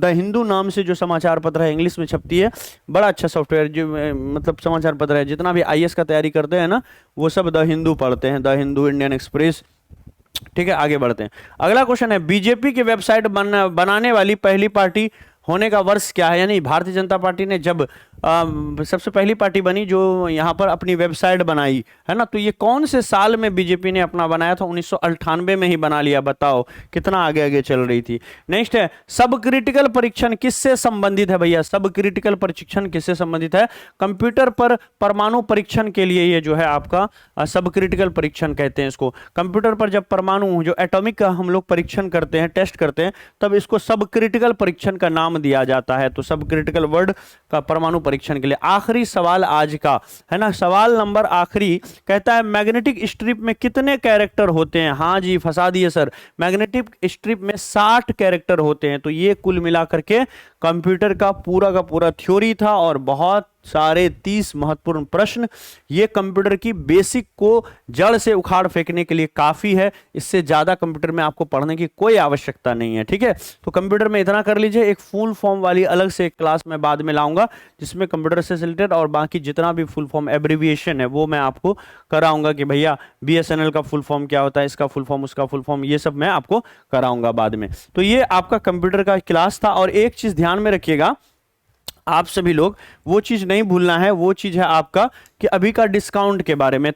हिंदू नाम से जो समाचार पत्र है, इंग्लिश में छपती है, बड़ा अच्छा सॉफ्टवेयर जो मतलब समाचार पत्र है। जितना भी आईएएस का तैयारी करते हैं ना, वो सब द हिंदू पढ़ते हैं, द हिंदू, इंडियन एक्सप्रेस, ठीक है। आगे बढ़ते हैं, अगला क्वेश्चन है, बीजेपी की वेबसाइट बनाने वाली पहली पार्टी होने का वर्ष क्या है? यानी भारतीय जनता पार्टी ने जब सबसे पहली पार्टी बनी जो यहाँ पर अपनी वेबसाइट बनाई है ना, तो ये कौन से साल में बीजेपी ने अपना बनाया था? 1998 में ही बना लिया। बताओ कितना आगे आगे चल रही थी। नेक्स्ट है, सब क्रिटिकल परीक्षण किससे संबंधित है भैया? सब क्रिटिकल परीक्षण किससे संबंधित है? कंप्यूटर पर परमाणु परीक्षण के लिए ये जो है आपका सब क्रिटिकल परीक्षण कहते हैं इसको। कंप्यूटर पर जब परमाणु जो एटॉमिक का हम लोग परीक्षण करते हैं, टेस्ट करते हैं, तब इसको सब क्रिटिकल परीक्षण का नाम दिया जाता है। तो सब क्रिटिकल वर्ड का परमाणु परीक्षण के लिए। आखिरी सवाल आज का है ना, सवाल नंबर आखिरी कहता है, मैग्नेटिक स्ट्रिप में कितने कैरेक्टर होते हैं? हाँ जी, फंसा दिए सर। मैग्नेटिक स्ट्रिप में 60 कैरेक्टर होते हैं। तो ये कुल मिलाकर के कंप्यूटर का पूरा थ्योरी था और बहुत सारे 30 महत्वपूर्ण प्रश्न। ये कंप्यूटर की बेसिक को जड़ से उखाड़ फेंकने के लिए काफी है। इससे ज्यादा कंप्यूटर में आपको पढ़ने की कोई आवश्यकता नहीं है, ठीक है। तो कंप्यूटर में इतना कर लीजिए। एक फुल फॉर्म वाली अलग से एक क्लास में बाद में लाऊंगा, जिसमें कंप्यूटर से रिलेटेड और बाकी जितना भी फुल फॉर्म एब्रिविएशन है वो मैं आपको कराऊंगा कि भैया बीएसएनएल का फुल फॉर्म क्या होता है, इसका फुल फॉर्म, उसका फुल फॉर्म, ये सब मैं आपको कराऊंगा बाद में। तो ये आपका कंप्यूटर का क्लास था। और एक चीज ध्यान में रखिएगा आप सभी लोग, वो चीज नहीं भूलना है, वो चीज है आपका कि अभी का डिस्काउंट के बारे में।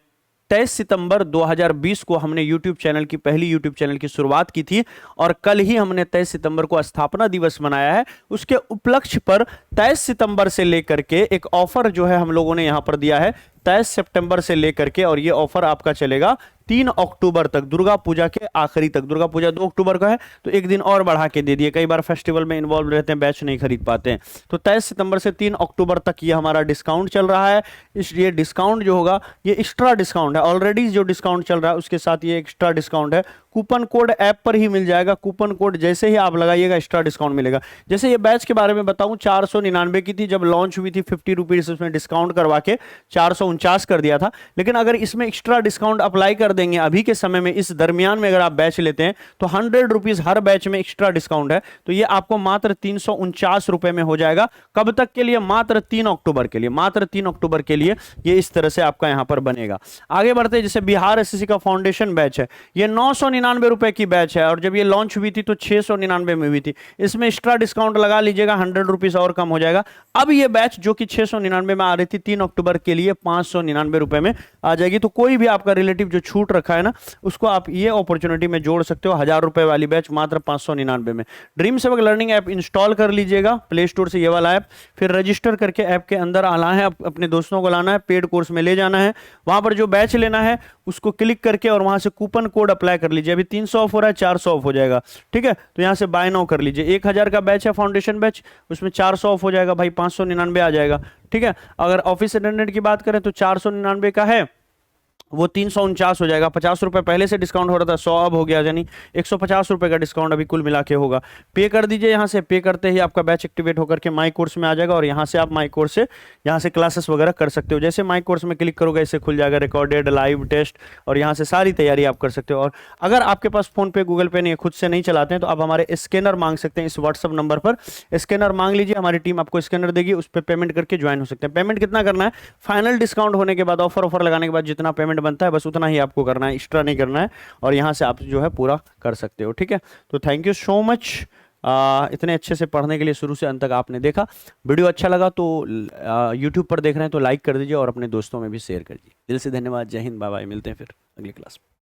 23 सितंबर 2020 को हमने YouTube चैनल की पहली YouTube चैनल की शुरुआत की थी और कल ही हमने 23 सितंबर को स्थापना दिवस मनाया है। उसके उपलक्ष्य पर 23 सितंबर से लेकर के एक ऑफर जो है हम लोगों ने यहां पर दिया है 23 सितंबर से लेकर के, और ये ऑफर आपका चलेगा 3 अक्टूबर तक, दुर्गा पूजा के आखिरी तक। दुर्गा पूजा 2 अक्टूबर का है, तो एक दिन और बढ़ा के दे दिए, कई बार फेस्टिवल में इन्वॉल्व रहते हैं, बैच नहीं खरीद पाते हैं। तो 23 सितंबर से 3 अक्टूबर तक ये हमारा डिस्काउंट चल रहा है। इसलिए डिस्काउंट जो होगा ये एक्स्ट्रा डिस्काउंट है, ऑलरेडी जो डिस्काउंट चल रहा है उसके साथ ये एक्स्ट्रा डिस्काउंट है। कूपन कोड ऐप पर ही मिल जाएगा, कूपन कोड जैसे ही आप लगाइएगा एक्स्ट्रा डिस्काउंट मिलेगा। जैसे ये बैच के बारे में बताऊं, 499 की थी, जब लॉन्च हुई थी 50 रुपीज उसमें डिस्काउंट करवा के 449 कर दिया था। लेकिन अगर इसमें एक्स्ट्रा डिस्काउंट अप्लाई कर देंगे अभी के समय में, इस दरमियान में अगर आप बैच लेते हैं तो 100 रुपीज हर बैच में एक्स्ट्रा डिस्काउंट है, तो ये आपको मात्र 349 रुपए में हो जाएगा। कब तक के लिए? मात्र 3 अक्टूबर के लिए, मात्र 3 अक्टूबर के लिए ये इस तरह से आपका यहां पर बनेगा। आगे बढ़ते, जैसे बिहार एसएससी का फाउंडेशन बैच है, ये 999 रुपए की बैच है, और जब ये लॉन्च हुई थी तो 699 में हुई थी। इसमें एक्स्ट्रा डिस्काउंट लगा लीजिएगा, 100 रुपीज और कम हो जाएगा। अब ये बैच जो कि 699 में आ रही थी 3 अक्टूबर के लिए 599 रुपए में आ जाएगी। तो कोई भी आपका रिलेटिव जो छूट रखा है ना, उसको आप ये अपॉर्चुनिटी में जोड़ सकते हो। 1000 रुपए वाली बैच मात्र 599 में। ड्रीम सेवक लर्निंग ऐप इंस्टॉल कर लीजिएगा प्ले स्टोर से, ये वाला ऐप, फिर रजिस्टर करके ऐप के अंदर आना है, अपने दोस्तों को लाना है, पेड कोर्स में ले जाना है, वहां पर जो बैच लेना है उसको क्लिक करके और वहां से कूपन कोड अप्लाई कर लीजिए। अभी 300 ऑफ हो रहा है, 400 ऑफ हो जाएगा, ठीक है। तो यहां से बाय नाउ कर लीजिए। 1000 का बैच है फाउंडेशन बैच, उसमें 400 ऑफ हो जाएगा भाई, 599 आ जाएगा, ठीक है। अगर ऑफिस अटेंडेंट की बात करें तो 499 का है, वो 349 हो जाएगा। 50 रुपए पहले से डिस्काउंट हो रहा था, 100 अब हो गया, यानी 150 रुपए का डिस्काउंट अभी कुल मिला के होगा। पे कर दीजिए, यहाँ से पे करते ही आपका बैच एक्टिवेट होकर के माई कोर्स में आ जाएगा, और यहाँ से आप माई कोर्स से यहाँ से क्लासेस वगैरह कर सकते हो। जैसे माई कोर्स में क्लिक करोगे इससे खुल जाएगा रिकॉर्डेड लाइव टेस्ट, और यहाँ से सारी तैयारी आप कर सकते हो। और अगर आपके पास फोन पे गूगल पे नहीं है, खुद से नहीं चलाते हैं, तो आप हमारे स्कैनर मांग सकते हैं। इस व्हाट्सअप नंबर पर स्कैनर मांग लीजिए, हमारी टीम आपको स्कैनर देगी, उस पर पेमेंट करके ज्वाइन हो सकते हैं। पेमेंट कितना करना है? फाइनल डिस्काउंट होने के बाद, ऑफर लगाने के बाद जितना पेमेंट बनता है बस उतना ही आपको करना है, एक्स्ट्रा नहीं करना है। और यहां से आप जो है पूरा कर सकते हो, ठीक है। तो थैंक यू सो मच, इतने अच्छे से पढ़ने के लिए शुरू से अंत तक आपने देखा। वीडियो अच्छा लगा तो यूट्यूब पर देख रहे हैं तो लाइक कर दीजिए और अपने दोस्तों में भी शेयर कर दीजिए। दिल से धन्यवाद। जय हिंद, बाय बाय, मिलते हैं फिर अगली क्लास में।